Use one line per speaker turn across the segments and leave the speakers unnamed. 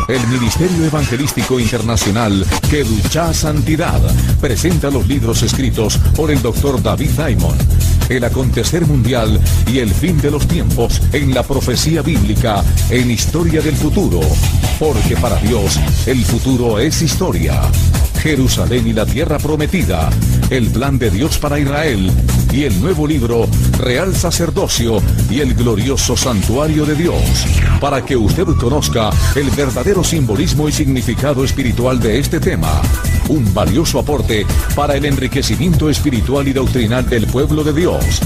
El Ministerio Evangelístico Internacional Que Lucha Santidad presenta los libros escritos por el Dr. David Diamond. El acontecer mundial y el fin de los tiempos en la profecía bíblica en Historia del Futuro. Porque para Dios el futuro es historia. Jerusalén y la tierra prometida, el plan de Dios para Israel y el nuevo libro Real Sacerdocio y el glorioso santuario de Dios, para que usted conozca el verdadero simbolismo y significado espiritual de este tema. Un valioso aporte para el enriquecimiento espiritual y doctrinal del pueblo de Dios.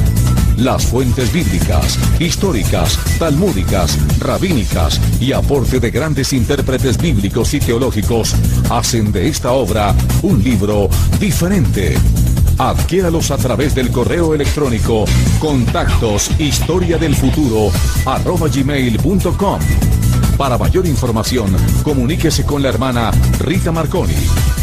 Las fuentes bíblicas, históricas, talmúdicas, rabínicas y aporte de grandes intérpretes bíblicos y teológicos hacen de esta obra un libro diferente. Adquiéralos a través del correo electrónico contactos@historiadelfuturo@gmail.com. Para mayor información, comuníquese con la hermana Rita Marconi.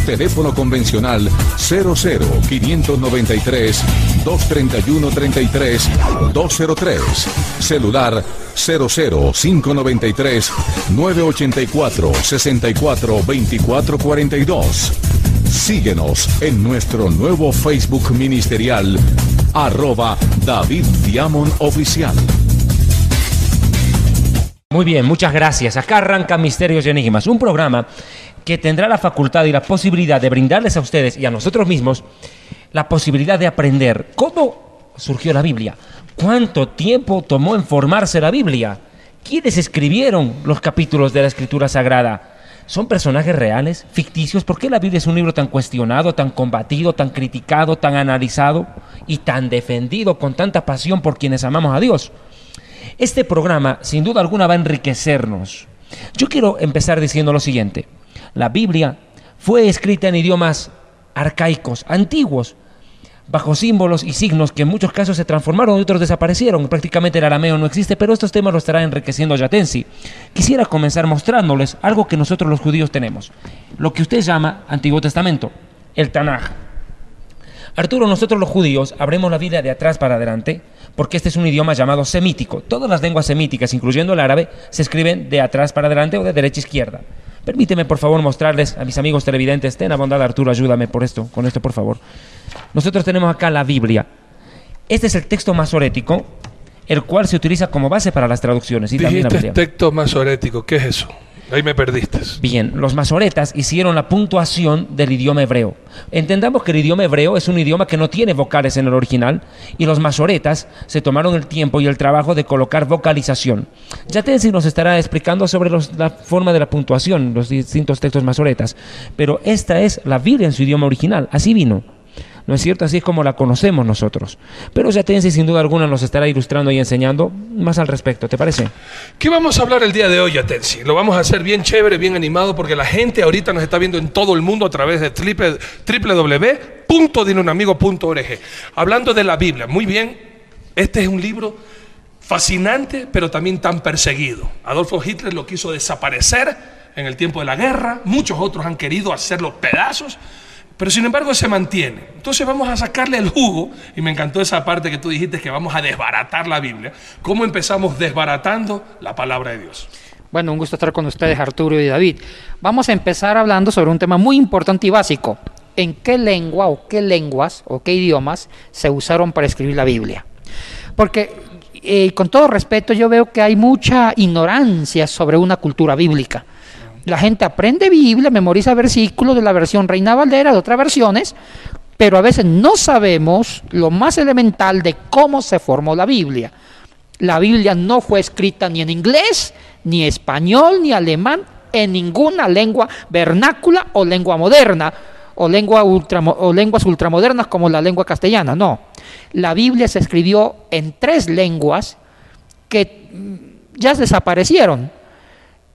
Teléfono convencional 00-593-231-33-203. Celular 00-593-984-64-2442. Síguenos en nuestro nuevo Facebook ministerial, @David Diamond Oficial.
Muy bien, muchas gracias. Acá arranca Misterios y Enigmas, un programa que tendrá la facultad y la posibilidad de brindarles a ustedes y a nosotros mismos la posibilidad de aprender cómo surgió la Biblia, cuánto tiempo tomó en formarse la Biblia, quiénes escribieron los capítulos de la Escritura Sagrada. ¿Son personajes reales, ficticios? ¿Por qué la Biblia es un libro tan cuestionado, tan combatido, tan criticado, tan analizado y tan defendido con tanta pasión por quienes amamos a Dios? Este programa, sin duda alguna, va a enriquecernos. Yo quiero empezar diciendo lo siguiente. La Biblia fue escrita en idiomas arcaicos, antiguos, bajo símbolos y signos que en muchos casos se transformaron y otros desaparecieron. Prácticamente el arameo no existe, pero estos temas lo estará enriqueciendo Yatensi. Quisiera comenzar mostrándoles algo que nosotros los judíos tenemos, lo que usted llama Antiguo Testamento, el Tanaj. Arturo, nosotros los judíos abrimos la Biblia de atrás para adelante, porque este es un idioma llamado semítico. Todas las lenguas semíticas, incluyendo el árabe, se escriben de atrás para adelante o de derecha a izquierda. Permíteme, por favor, mostrarles a mis amigos televidentes. Ten la bondad, Arturo, ayúdame con esto, por favor. Nosotros tenemos acá la Biblia. Este es el texto masorético, el cual se utiliza como base para las traducciones. Y también la Biblia.
Texto masorético, ¿qué es eso? Ahí me perdiste.
Bien, los masoretas hicieron la puntuación del idioma hebreo. Entendamos que el idioma hebreo es un idioma que no tiene vocales en el original, y los masoretas se tomaron el tiempo y el trabajo de colocar vocalización. Yatensi nos estará explicando sobre la forma de la puntuación, los distintos textos masoretas, pero esta es la Biblia en su idioma original, así vino. ¿No es cierto? Así es como la conocemos nosotros. Pero Yatensi sin duda alguna nos estará ilustrando y enseñando más al respecto, ¿te parece?
¿Qué vamos a hablar el día de hoy, Yatensi? Lo vamos a hacer bien chévere, bien animado, porque la gente ahorita nos está viendo en todo el mundo a través de www.dineunamigo.org. Hablando de la Biblia, muy bien, este es un libro fascinante, pero también tan perseguido. Adolfo Hitler lo quiso desaparecer en el tiempo de la guerra, muchos otros han querido hacerlo pedazos, pero sin embargo se mantiene. Entonces vamos a sacarle el jugo, y me encantó esa parte que tú dijiste, que vamos a desbaratar la Biblia. ¿Cómo empezamos desbaratando la palabra de Dios?
Bueno, un gusto estar con ustedes, Arturo y David. Vamos a empezar hablando sobre un tema muy importante y básico. ¿En qué lengua o qué lenguas o qué idiomas se usaron para escribir la Biblia? Porque, con todo respeto, yo veo que hay mucha ignorancia sobre una cultura bíblica. La gente aprende Biblia, memoriza versículos de la versión Reina Valera, de otras versiones, pero a veces no sabemos lo más elemental de cómo se formó la Biblia. La Biblia no fue escrita ni en inglés, ni español, ni alemán, en ninguna lengua vernácula o lengua moderna, o lenguas ultramodernas como la lengua castellana, no. La Biblia se escribió en 3 lenguas que ya desaparecieron.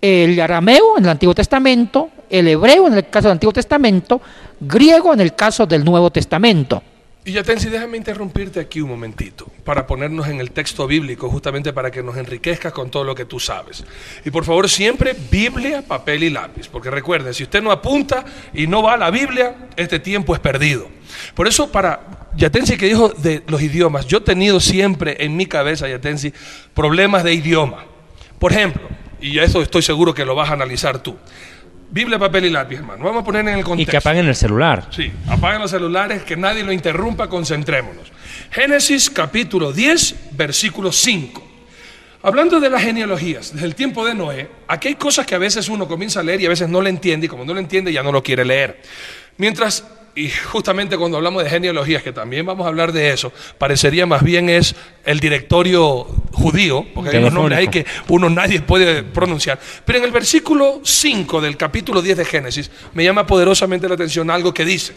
El arameo en el Antiguo Testamento, el hebreo en el caso del Antiguo Testamento, griego en el caso del Nuevo Testamento.
Y Yatensi, déjame interrumpirte aquí un momentito para ponernos en el texto bíblico, justamente para que nos enriquezcas con todo lo que tú sabes. Y por favor, siempre Biblia, papel y lápiz, porque recuerden, si usted no apunta y no va a la Biblia, este tiempo es perdido. Por eso, para Yatensi, que dijo de los idiomas, yo he tenido siempre en mi cabeza, Yatensi, problemas de idioma. Por ejemplo, Y eso estoy seguro que lo vas a analizar tú. Biblia, papel y lápiz, hermano. Vamos a poner en el contexto.
Y que apaguen el celular.
Sí, apaguen los celulares, que nadie lo interrumpa, concentrémonos. Génesis capítulo 10, versículo 5. Hablando de las genealogías, desde el tiempo de Noé, aquí hay cosas que a veces uno comienza a leer y a veces no le entiende, y como no le entiende ya no lo quiere leer. Y justamente cuando hablamos de genealogías, que también vamos a hablar de eso, parecería más bien es el directorio judío, porque hay unos nombres ahí que nadie puede pronunciar. Pero en el versículo 5 del capítulo 10 de Génesis, me llama poderosamente la atención algo que dice: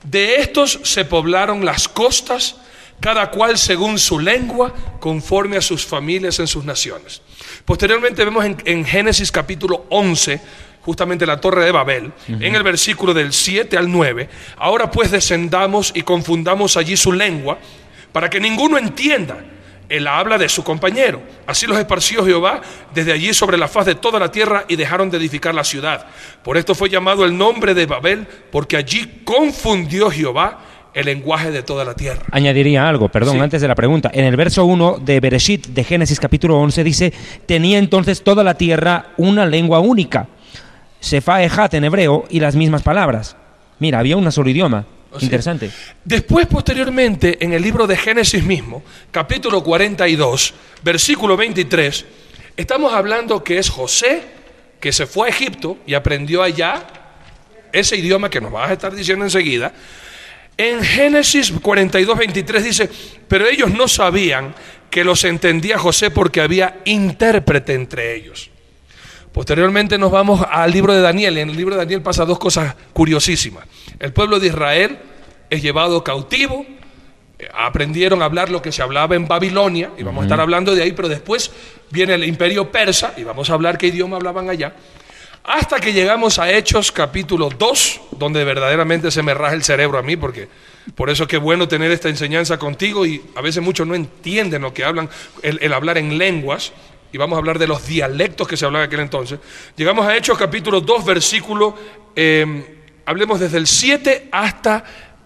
de estos se poblaron las costas, cada cual según su lengua, conforme a sus familias en sus naciones. Posteriormente vemos en Génesis capítulo 11, justamente la Torre de Babel, en el versículo del 7 al 9, ahora pues descendamos y confundamos allí su lengua, para que ninguno entienda el habla de su compañero. Así los esparció Jehová desde allí sobre la faz de toda la tierra, y dejaron de edificar la ciudad. Por esto fue llamado el nombre de Babel, porque allí confundió Jehová el lenguaje de toda la tierra.
Añadiría algo, perdón,
Sí.
antes de la pregunta. En el verso 1 de Bereshit, de Génesis capítulo 11, dice: tenía entonces toda la tierra una lengua única, Sefa Ejat en hebreo, y las mismas palabras. Mira, había un solo idioma.
Sí.
Interesante.
Después, posteriormente, en el libro de Génesis mismo, capítulo 42, versículo 23, estamos hablando que es José, que se fue a Egipto y aprendió allá ese idioma que nos vas a estar diciendo enseguida. En Génesis 42, 23 dice: pero ellos no sabían que los entendía José, porque había intérprete entre ellos. Posteriormente nos vamos al libro de Daniel. En el libro de Daniel pasa dos cosas curiosísimas. El pueblo de Israel es llevado cautivo, aprendieron a hablar lo que se hablaba en Babilonia, y vamos a estar hablando de ahí, pero después viene el imperio persa, y vamos a hablar qué idioma hablaban allá, hasta que llegamos a Hechos capítulo 2, donde verdaderamente se me raja el cerebro a mí, porque por eso es que es bueno tener esta enseñanza contigo, y a veces muchos no entienden lo que hablan, el hablar en lenguas. Y vamos a hablar de los dialectos que se hablaban en aquel entonces. Llegamos a Hechos capítulo 2, versículo, hablemos desde el 7 hasta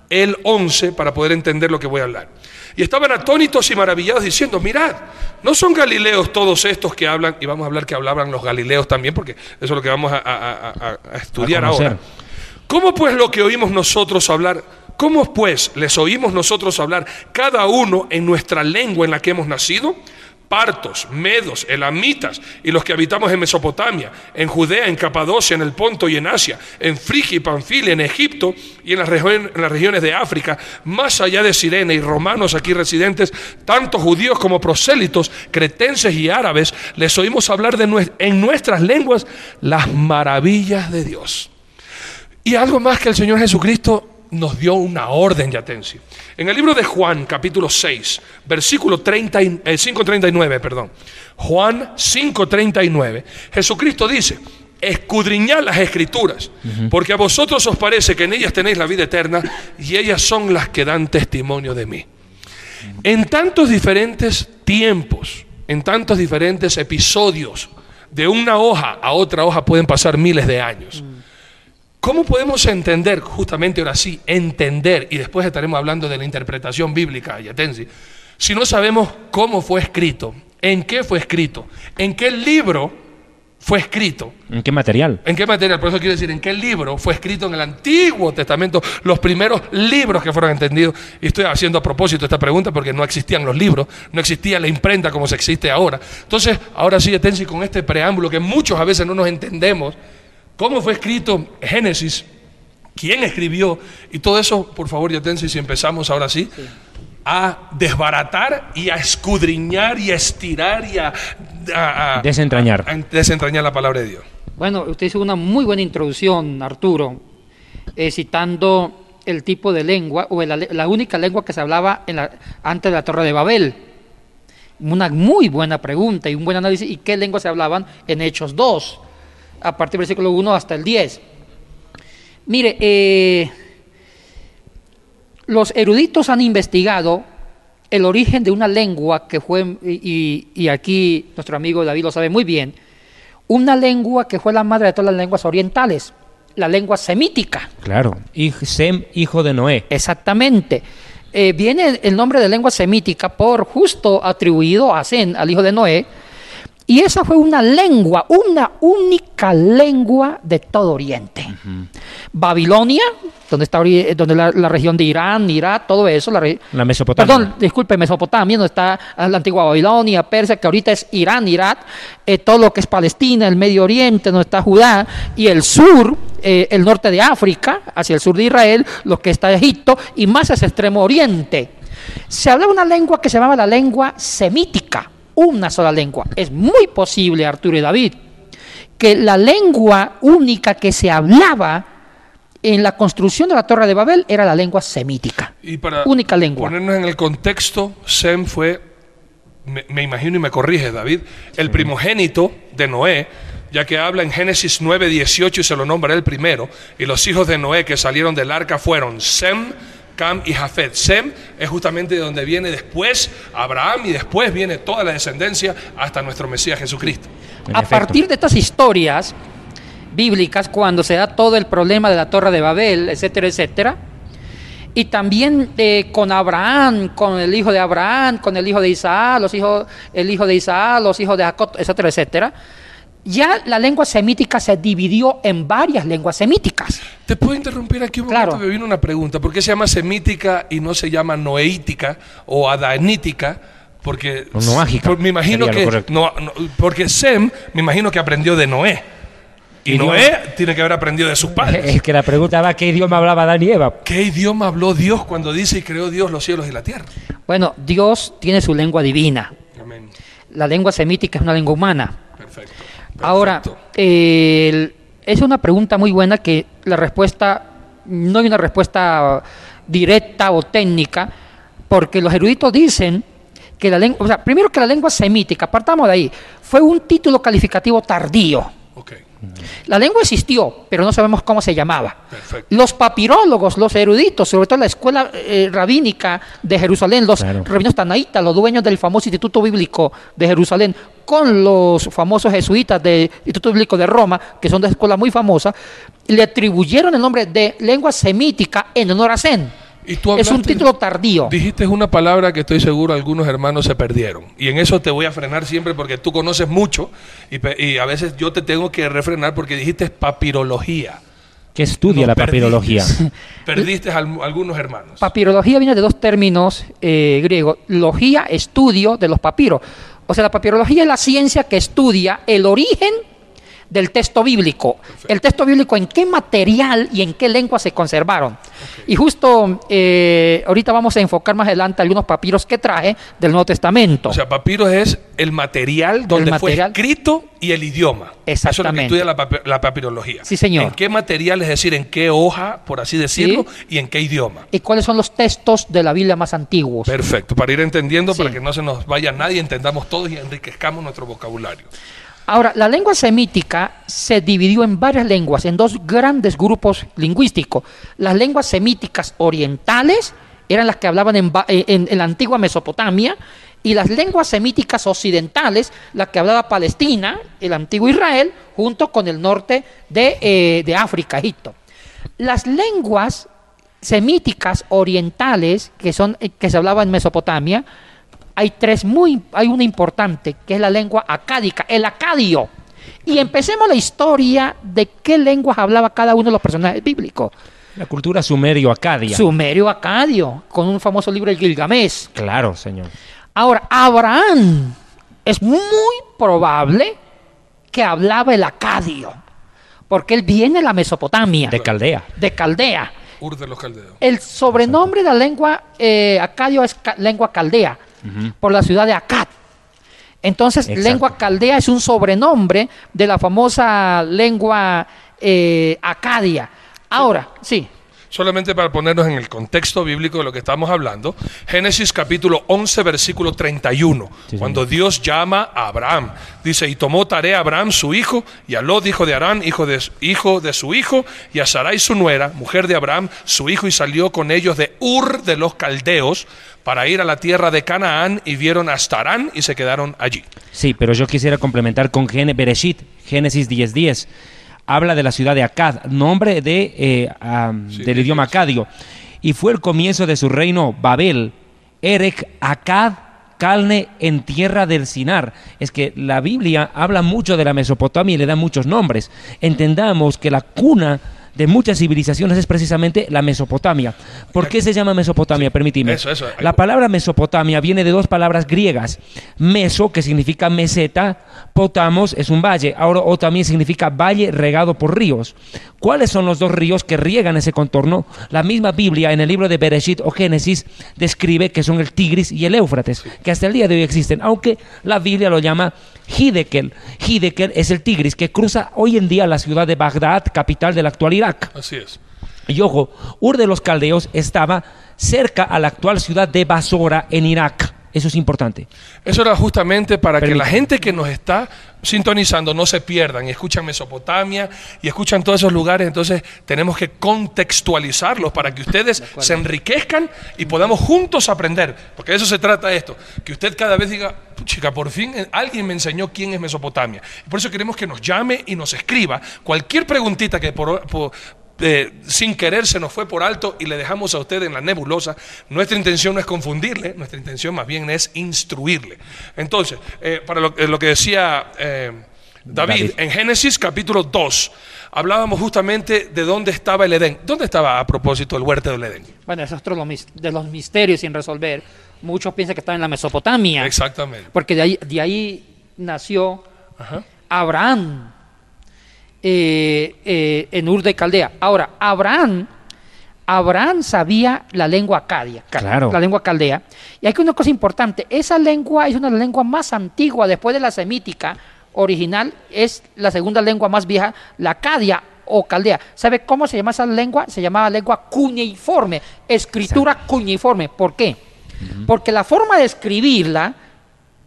el 11 para poder entender lo que voy a hablar. Y estaban atónitos y maravillados diciendo: mirad, ¿no son galileos todos estos que hablan? Y vamos a hablar que hablaban los galileos también, porque eso es lo que vamos a estudiar ahora. ¿Cómo pues lo que oímos nosotros hablar? ¿Cómo pues les oímos nosotros hablar cada uno en nuestra lengua en la que hemos nacido? Partos, medos, elamitas y los que habitamos en Mesopotamia, en Judea, en Capadocia, en el Ponto y en Asia, en Frigia y Panfilia, en Egipto y en las regiones de África, más allá de Cirene, y romanos aquí residentes, tanto judíos como prosélitos, cretenses y árabes, les oímos hablar en nuestras lenguas las maravillas de Dios. Y algo más que el Señor Jesucristo nos dio una orden, Yatensi. En el libro de Juan, capítulo 6, versículo 5:39, perdón. Juan 5:39. Jesucristo dice: escudriñad las Escrituras, porque a vosotros os parece que en ellas tenéis la vida eterna, y ellas son las que dan testimonio de mí. En tantos diferentes tiempos, en tantos diferentes episodios, de una hoja a otra hoja pueden pasar miles de años. ¿Cómo podemos entender, justamente ahora sí, entender, y después estaremos hablando de la interpretación bíblica, Yatensi, si no sabemos cómo fue escrito, en qué fue escrito, en qué libro fue escrito?
¿En qué material?
¿En qué material? Por eso quiero decir, ¿en qué libro fue escrito en el Antiguo Testamento? Los primeros libros que fueron entendidos. Y estoy haciendo a propósito esta pregunta porque no existían los libros, no existía la imprenta como se existe ahora. Entonces, ahora sí, Yatensi, con este preámbulo que muchos a veces no nos entendemos, ¿cómo fue escrito Génesis? ¿Quién escribió? Y todo eso, por favor, Yatensi, si empezamos ahora sí, a desbaratar y a escudriñar y a estirar y a
desentrañar.
A desentrañar la palabra de Dios.
Bueno, usted hizo una muy buena introducción, Arturo, citando el tipo de lengua, o la única lengua que se hablaba antes de la Torre de Babel. Una muy buena pregunta y un buen análisis. ¿Y qué lenguas se hablaban en Hechos 2? A partir del versículo 1 hasta el 10. Mire, los eruditos han investigado el origen de una lengua que fue, y aquí nuestro amigo David lo sabe muy bien, una lengua que fue la madre de todas las lenguas orientales, la lengua semítica.
Claro, Sem, hijo de Noé.
Exactamente. Viene el nombre de lengua semítica por justo atribuido a Sem, al hijo de Noé, Y esa fue una lengua, una única lengua de todo Oriente. Babilonia, donde está la región de Irán, Irak, todo eso.
La Mesopotamia.
Perdón, disculpe, Mesopotamia, donde está la antigua Babilonia, Persia, que ahorita es Irán, Irak, todo lo que es Palestina, el Medio Oriente, donde está Judá, y el sur, el norte de África, hacia el sur de Israel, lo que está Egipto, y más hacia el extremo oriente. Se hablaba una lengua que se llamaba la lengua semítica, una sola lengua. Es muy posible, Arturo y David, que la lengua única que se hablaba en la construcción de la Torre de Babel era la lengua semítica.
Y para
única lengua.
Ponernos en el contexto, Sem fue, me imagino y me corrige David, el primogénito de Noé, ya que habla en Génesis 9:18 y se lo nombra el primero. Y los hijos de Noé que salieron del arca fueron Sem, Cam y Jafet. Sem es justamente de donde viene después Abraham y después viene toda la descendencia hasta nuestro Mesías Jesucristo.
A partir de estas historias bíblicas, cuando se da todo el problema de la Torre de Babel, etcétera, etcétera, y también con Abraham, con el hijo de Abraham, con el hijo de Isaac, el hijo de Isaac, los hijos de Jacob, etcétera, etcétera, ya la lengua semítica se dividió en varias lenguas semíticas.
¿Te puedo interrumpir aquí un momento? Me vino una pregunta. ¿Por qué se llama semítica y no se llama noeítica o adanítica? Porque me imagino que porque Sem me imagino que aprendió de Noé. Y Noé tiene que haber aprendido de sus padres.
Es que la pregunta va, ¿qué idioma hablaba Adán y Eva?
¿Qué idioma habló Dios cuando dice y creó Dios los cielos y la tierra?
Bueno, Dios tiene su lengua divina.
Amén.
La lengua semítica es una lengua humana.
Perfecto.
Ahora, es una pregunta muy buena que la respuesta, no hay una respuesta directa o técnica, porque los eruditos dicen que la lengua, o sea, primero que la lengua semítica, partamos de ahí, fue un título calificativo tardío.
Okay.
La lengua existió, pero no sabemos cómo se llamaba.
Perfecto.
Los papirólogos, los eruditos, sobre todo la escuela rabínica de Jerusalén, los rabinos tanaítas, los dueños del famoso Instituto Bíblico de Jerusalén, con los famosos jesuitas del Instituto Bíblico de Roma, que son de escuela muy famosa, le atribuyeron el nombre de lengua semítica en honor a Sem. Es un título tardío.
Dijiste una palabra que estoy seguro algunos hermanos se perdieron. Y en eso te voy a frenar siempre porque tú conoces mucho y a veces yo te tengo que refrenar porque dijiste papirología.
¿Qué estudia la papirología?
Perdiste a algunos hermanos.
Papirología viene de dos términos griegos. Logía, estudio de los papiros. O sea, la papirología es la ciencia que estudia el origen del texto bíblico. Perfecto. El texto bíblico, en qué material y en qué lengua se conservaron. Okay. Y justo ahorita vamos a enfocar más adelante algunos papiros que traje del Nuevo Testamento.
O sea, papiros es el material donde fue escrito y el idioma.
Exactamente.
Eso es lo que estudia la papirología.
Sí, señor.
¿En qué material, es decir, en qué hoja, por así decirlo, y en qué idioma?
¿Y cuáles son los textos de la Biblia más antiguos?
Perfecto, para ir entendiendo, para que no se nos vaya nadie, entendamos todos y enriquezcamos nuestro vocabulario.
Ahora, la lengua semítica se dividió en varias lenguas, en dos grandes grupos lingüísticos. Las lenguas semíticas orientales eran las que hablaban en la antigua Mesopotamia, y las lenguas semíticas occidentales, las que hablaba Palestina, el antiguo Israel, junto con el norte de África, Egipto. Las lenguas semíticas orientales, que se hablaba en Mesopotamia, hay una importante, que es la lengua acádica, el acadio. Y empecemos la historia de qué lenguas hablaba cada uno de los personajes bíblicos.
La cultura sumerio-acadia.
Sumerio-acadio, con un famoso libro de Gilgamesh.
Claro, señor.
Ahora, Abraham es muy probable que hablaba el acadio, porque él viene de la Mesopotamia.
De Caldea.
De Caldea.
Ur de los caldeos.
El sobrenombre de la lengua acadio es lengua caldea. Por la ciudad de Akkad. Entonces, exacto, lengua caldea es un sobrenombre de la famosa lengua acadia. Ahora, sí.
Solamente para ponernos en el contexto bíblico de lo que estamos hablando, Génesis capítulo 11, versículo 31, cuando Dios llama a Abraham, dice, y tomó Taré a Abraham su hijo, y a Lot, hijo de Harán, hijo de su hijo, y a Sarai su nuera, mujer de Abraham, su hijo, y salió con ellos de Ur de los Caldeos, para ir a la tierra de Canaán, y vieron hasta Harán, y se quedaron allí.
Sí, pero yo quisiera complementar con Bereshit, Génesis 10:10. Habla de la ciudad de Akkad, nombre del idioma acadio. Y fue el comienzo de su reino Babel, Erech Akkad carne en tierra del Sinar. Es que la Biblia habla mucho de la Mesopotamia y le da muchos nombres. Entendamos que la cuna de muchas civilizaciones es precisamente la Mesopotamia. ¿Por qué se llama Mesopotamia? Permíteme.
Eso.
La palabra Mesopotamia viene de dos palabras griegas. Meso, que significa meseta, potamos es un valle, ahora o también significa valle regado por ríos. ¿Cuáles son los dos ríos que riegan ese contorno? La misma Biblia en el libro de Bereshit o Génesis describe que son el Tigris y el Éufrates, que hasta el día de hoy existen, aunque la Biblia lo llama Hiddekel. Hiddekel es el Tigris que cruza hoy en día la ciudad de Bagdad, capital del actual Irak.
Así es.
Y ojo, Ur de los Caldeos estaba cerca a la actual ciudad de Basora en Irak. Eso es importante.
Eso era justamente para que la
Permítame.
gente que nos está sintonizando no se pierdan y escuchan Mesopotamia y escuchan todos esos lugares. Entonces tenemos que contextualizarlos para que ustedes se enriquezcan y podamos juntos aprender. Porque de eso se trata esto. Que usted cada vez diga, chica, por fin alguien me enseñó quién es Mesopotamia. Y por eso queremos que nos llame y nos escriba cualquier preguntita que sin querer se nos fue por alto y le dejamos a usted en la nebulosa. Nuestra intención no es confundirle, nuestra intención más bien es instruirle. Entonces, para lo que decía David, en Génesis capítulo 2, hablábamos justamente de dónde estaba el Edén. ¿Dónde estaba a propósito el huerto del Edén?
Bueno, eso es otro de los misterios sin resolver. Muchos piensan que estaba en la Mesopotamia.
Exactamente.
Porque de ahí nació Abraham. En Ur de Caldea. Ahora, Abraham sabía la lengua acadia,
Claro.
la lengua caldea. Y hay una cosa importante, esa lengua es una de las lenguas más antiguas después de la semítica original, es la segunda lengua más vieja, la acadia o caldea. ¿Sabe cómo se llama esa lengua? Se llamaba lengua cuneiforme, escritura cuneiforme. ¿Por qué? Porque la forma de escribirla,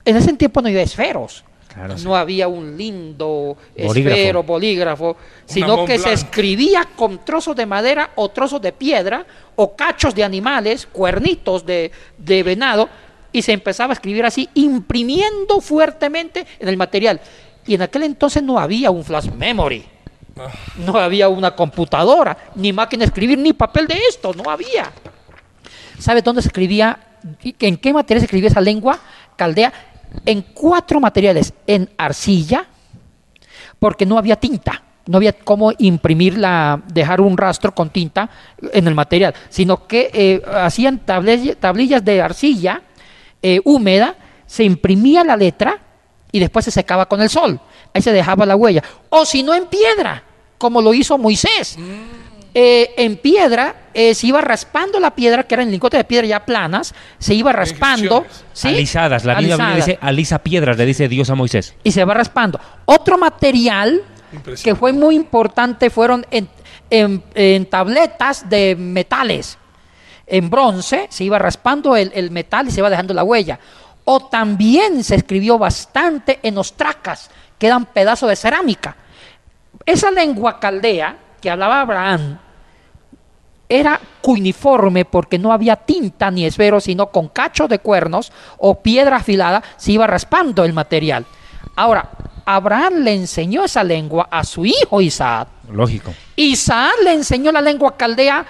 en ese tiempo no había esferos.
Claro, sí.
No había un lindo
Bolígrafo.
esfero, bolígrafo, sino que se escribía con trozos de madera o trozos de piedra o cachos de animales, cuernitos de venado, y se empezaba a escribir así, imprimiendo fuertemente en el material. Y en aquel entonces no había un flash memory, no había una computadora, ni máquina de escribir, ni papel de esto, no había. ¿Sabe dónde se escribía? ¿En qué material se escribía esa lengua caldea? En 4 materiales: en arcilla, porque no había tinta, no había cómo imprimirla, dejar un rastro con tinta en el material, sino que hacían tablillas de arcilla húmeda, se imprimía la letra y después se secaba con el sol, ahí se dejaba la huella, o si no en piedra, como lo hizo Moisés. En piedra, se iba raspando la piedra, que eran lingotes de piedra ya planas, se iba raspando, ¿sí?
Alisadas. La Biblia dice alisa piedras, le dice Dios a Moisés.
Y se va raspando. Otro material que fue muy importante fueron en tabletas de metales. En bronce se iba raspando el metal y se iba dejando la huella. O también se escribió bastante en ostracas, que eran pedazos de cerámica. Esa lengua caldea que hablaba Abraham era cuneiforme porque no había tinta ni esfero, sino con cachos de cuernos o piedra afilada se iba raspando el material. Ahora, Abraham le enseñó esa lengua a su hijo Isaac.
Lógico.
Isaac le enseñó la lengua caldea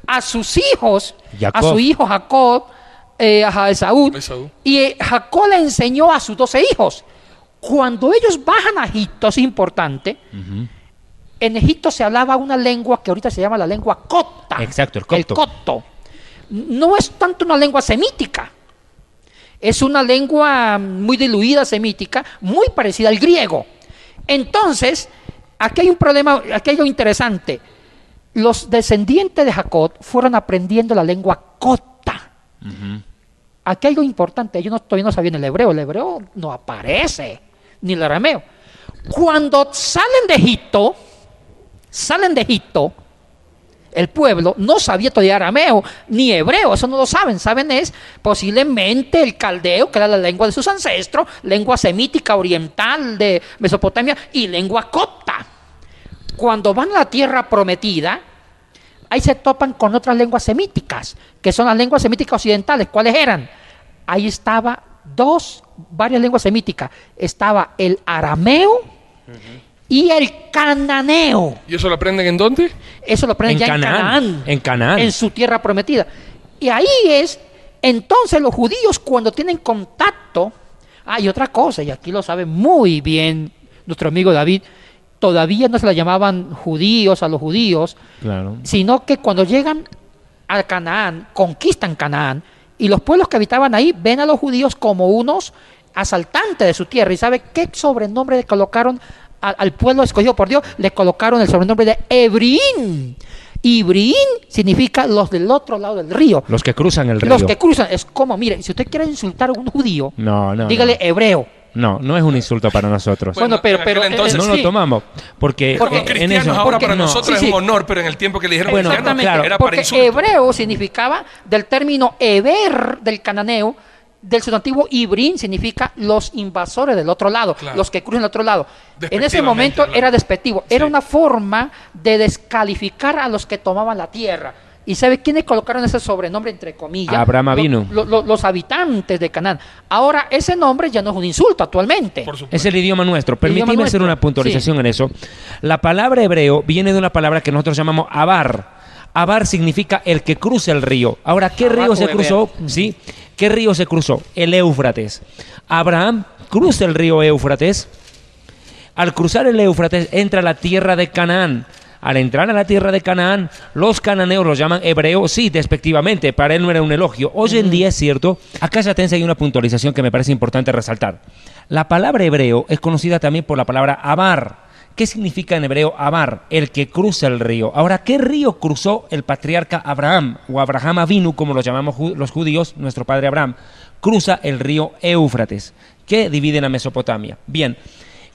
a sus hijos,
Jacob.
a su hijo Jacob, a Esaú. Y Jacob le enseñó a sus 12 hijos. Cuando ellos bajan a Egipto, es importante, en Egipto se hablaba una lengua que ahorita se llama la lengua copta.
Exacto, el copto.
El copto. No es tanto una lengua semítica. Es una lengua muy diluida semítica, muy parecida al griego. Entonces, aquí hay un problema, aquí hay algo interesante. Los descendientes de Jacob fueron aprendiendo la lengua copta. Aquí hay algo importante. Ellos todavía no sabían el hebreo no aparece, ni el arameo. Cuando salen de Egipto, el pueblo no sabía todavía arameo ni hebreo, eso no lo saben. Saben es posiblemente el caldeo, que era la lengua de sus ancestros, lengua semítica oriental de Mesopotamia y lengua copta. Cuando van a la tierra prometida, ahí se topan con otras lenguas semíticas, que son las lenguas semíticas occidentales. ¿Cuáles eran? Ahí estaba varias lenguas semíticas. Estaba el arameo y el cananeo.
¿Y eso lo aprenden en dónde?
Eso lo aprenden ya en Canaán.
En Canaán.
En su tierra prometida. Y ahí es Entonces los judíos cuando tienen contacto, hay otra cosa, y aquí lo sabe muy bien nuestro amigo David, todavía no se le llamaban judíos a los judíos,
Claro.
sino que cuando llegan a Canaán, conquistan Canaán, y los pueblos que habitaban ahí ven a los judíos como unos asaltantes de su tierra. ¿Y sabe qué sobrenombre le colocaron al pueblo escogido por Dios? Le colocaron el sobrenombre de Hebriín. Hebriín significa los del otro lado del río.
Los que cruzan el río.
Los que cruzan. Es como, mire, si usted quiere insultar a un judío,
No.
dígale hebreo.
No, no es un insulto para nosotros.
Bueno, pero
en aquel entonces
no lo
sí.
tomamos. Porque
Como
en
cristianos
eso.
ahora
porque
para
no.
nosotros
Sí,
es
sí.
un honor, pero en el tiempo que le dijeron
Bueno,
cristiano
Exactamente,
era para
porque
insulto.
hebreo significaba del término Eber del cananeo, del sustantivo Ibrín significa los invasores del otro lado,
Claro.
los que cruzan del otro lado. En ese
Despectivamente
momento
hablando.
era despectivo, era
Sí.
una forma de descalificar a los que tomaban la tierra. ¿Y sabe quiénes colocaron ese sobrenombre entre comillas?
Abraham Avinu.
Los habitantes de Canaán. Ahora, ese nombre ya no es un insulto actualmente.
Por supuesto.
Es el idioma nuestro.
idioma
Permíteme hacer
nuestro.
una puntualización en eso. La palabra hebreo viene de una palabra que nosotros llamamos abar. Abar significa el que cruza el río. Ahora, ¿qué
Abar
río
o
se
Eber.
cruzó? ¿Sí? ¿Qué río se cruzó? El Éufrates. Abraham cruza el río Éufrates. Al cruzar el Éufrates entra a la tierra de Canaán. Al entrar a la tierra de Canaán, los cananeos los llaman hebreos, sí, despectivamente, para él no era un elogio. Hoy en día es cierto, acá ya te enseño una puntualización que me parece importante resaltar. La palabra hebreo es conocida también por la palabra abar. ¿Qué significa en hebreo abar? El que cruza el río. Ahora, ¿qué río cruzó el patriarca Abraham o Abraham Avinu, como lo llamamos los judíos, nuestro padre Abraham? Cruza el río Éufrates, que divide la Mesopotamia. Bien.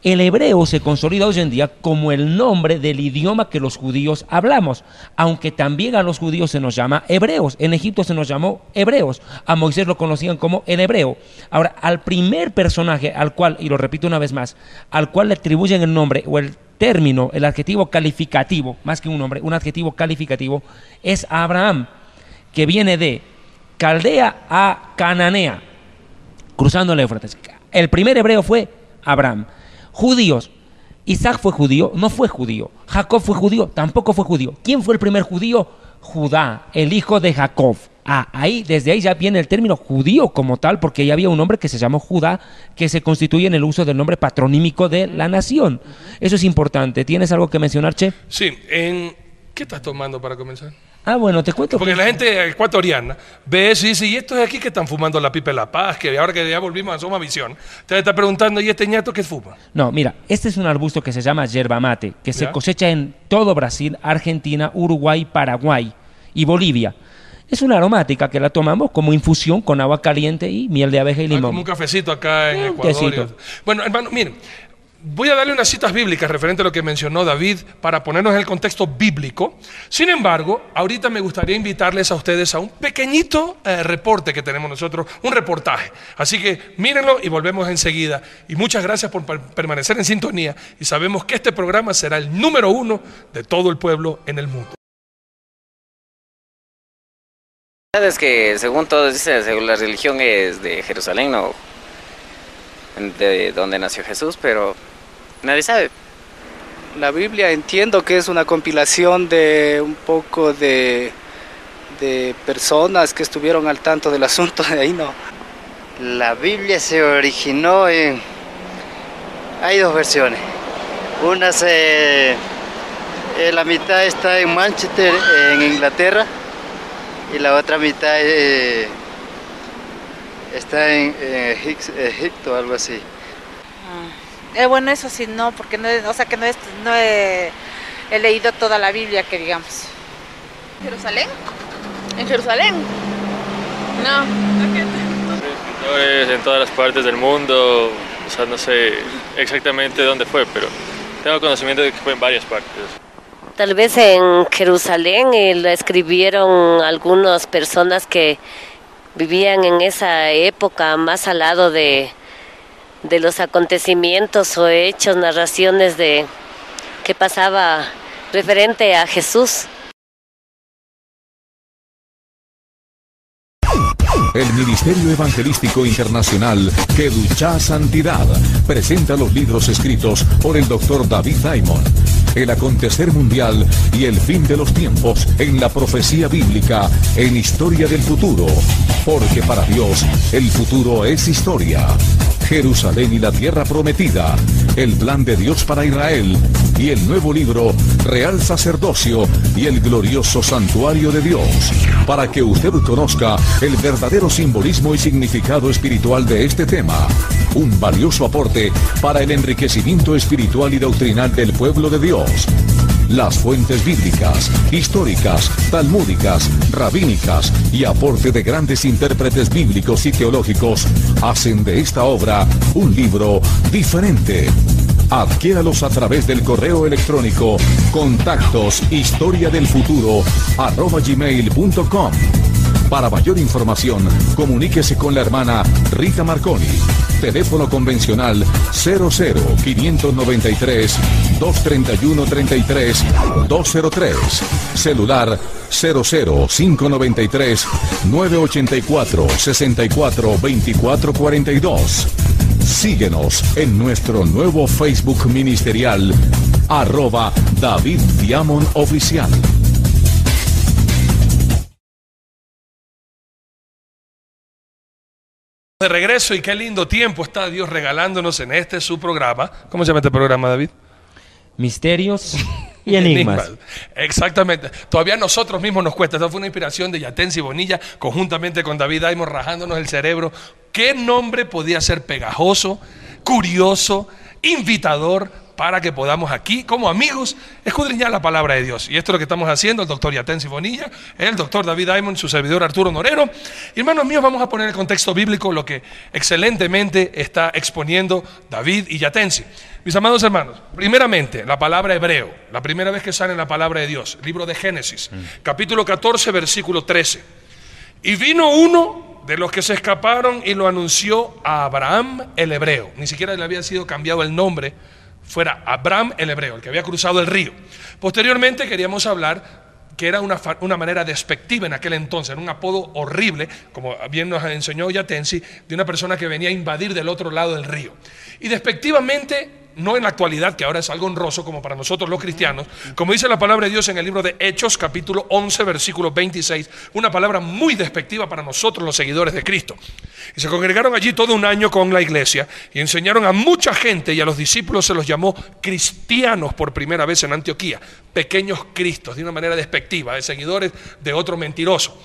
El hebreo se consolida hoy en día como el nombre del idioma que los judíos hablamos, aunque también a los judíos se nos llama hebreos. En Egipto se nos llamó hebreos, a Moisés lo conocían como el hebreo. Ahora, al primer personaje al cual, y lo repito una vez más, al cual le atribuyen el nombre o el término, el adjetivo calificativo, más que un nombre, un adjetivo calificativo, es Abraham, que viene de Caldea a Cananea, cruzando el Éufrates. El primer hebreo fue Abraham. Judíos. Isaac fue judío, no fue judío. Jacob fue judío, tampoco fue judío. ¿Quién fue el primer judío? Judá, el hijo de Jacob. Desde ahí ya viene el término judío como tal, porque ya había un hombre que se llamó Judá, que se constituye en el uso del nombre patronímico de la nación. Eso es importante. ¿Tienes algo que mencionar, Che?
Sí, ¿qué estás tomando para comenzar?
Bueno, te cuento.
Porque la gente ecuatoriana ve eso y dice, ¿y estos de aquí que están fumando la pipa de la paz? Que ahora que ya volvimos a Soma Visión, te está preguntando, ¿y este ñato qué fuma?
No, mira, este es un arbusto que se llama yerba mate, que se
¿Ya?
cosecha en todo Brasil, Argentina, Uruguay, Paraguay y Bolivia. Es una aromática que la tomamos como infusión con agua caliente y miel de abeja y limón.
Como un cafecito acá en
Un
Ecuador.
tecito.
Bueno, hermano, miren, voy a darle unas citas bíblicas referente a lo que mencionó David para ponernos en el contexto bíblico. Sin embargo, ahorita me gustaría invitarles a ustedes a un pequeñito reporte que tenemos nosotros, un reportaje. Así que mírenlo y volvemos enseguida. Y muchas gracias por permanecer en sintonía. Y sabemos que este programa será el número 1 de todo el pueblo en el mundo.
Es que según todos dicen, según la religión es de Jerusalén, no de donde nació Jesús, pero nadie sabe.
La Biblia entiendo que es una compilación de un poco de personas que estuvieron al tanto del asunto, de ahí no.
La Biblia se originó en... Hay dos versiones. Una la mitad está en Manchester, en Inglaterra, y la otra mitad está en Egipto, algo así.
Bueno, eso sí, no, porque no he leído toda la Biblia, que digamos. ¿Jerusalén? ¿En Jerusalén? No.
Escritores en todas las partes del mundo, o sea, no sé exactamente dónde fue, pero tengo conocimiento de que fue en varias partes.
Tal vez en Jerusalén lo escribieron algunas personas que vivían en esa época más al lado de los acontecimientos o hechos, narraciones de qué pasaba referente a Jesús.
El Ministerio Evangelístico Internacional Kedushá Santidad presenta los libros escritos por el Dr. David Diamond. El acontecer mundial y el fin de los tiempos en la profecía bíblica en Historia del Futuro. Porque para Dios el futuro es historia. Jerusalén y la tierra prometida, el plan de Dios para Israel y el nuevo libro Real Sacerdocio y el glorioso santuario de Dios, para que usted conozca el verdadero simbolismo y significado espiritual de este tema. Un valioso aporte para el enriquecimiento espiritual y doctrinal del pueblo de Dios. Las fuentes bíblicas, históricas, talmúdicas, rabínicas y aporte de grandes intérpretes bíblicos y teológicos hacen de esta obra un libro diferente. Adquiéralos a través del correo electrónico contactos@historiadelfuturo@gmail.com. Para mayor información, comuníquese con la hermana Rita Marconi. Teléfono convencional 00-593-231-33-203. Celular 00-593-984-64-2442. Síguenos en nuestro nuevo Facebook ministerial, @David Diamond Oficial.
De regreso, y qué lindo tiempo está Dios regalándonos en este su programa. ¿Cómo se llama este programa, David?
Misterios y enigmas.
Exactamente. Todavía a nosotros mismos nos cuesta. Esta fue una inspiración de Yatensi Bonilla, conjuntamente con David Diamond, rajándonos el cerebro. ¿Qué nombre podía ser pegajoso, curioso, invitador, para que podamos aquí, como amigos, escudriñar la palabra de Dios? Y esto es lo que estamos haciendo, el doctor Yatensi Bonilla, el doctor David Diamond, su servidor Arturo Norero. Y hermanos míos, vamos a poner en el contexto bíblico lo que excelentemente está exponiendo David y Yatensi. Mis amados hermanos, primeramente, la palabra hebreo, la primera vez que sale en la palabra de Dios, libro de Génesis, capítulo 14, versículo 13. Y vino uno de los que se escaparon y lo anunció a Abraham el hebreo. Ni siquiera le había sido cambiado el nombre, fuera Abraham el hebreo, el que había cruzado el río. Posteriormente queríamos hablar que era una manera despectiva en aquel entonces, era un apodo horrible, como bien nos enseñó Yatensi, de una persona que venía a invadir del otro lado del río. Y despectivamente, no en la actualidad, que ahora es algo honroso como para nosotros los cristianos, como dice la palabra de Dios en el libro de Hechos, capítulo 11, versículo 26, una palabra muy despectiva para nosotros los seguidores de Cristo. Y se congregaron allí todo un año con la iglesia y enseñaron a mucha gente, y a los discípulos se los llamó cristianos por primera vez en Antioquía, pequeños cristos, de una manera despectiva, de seguidores de otro mentiroso.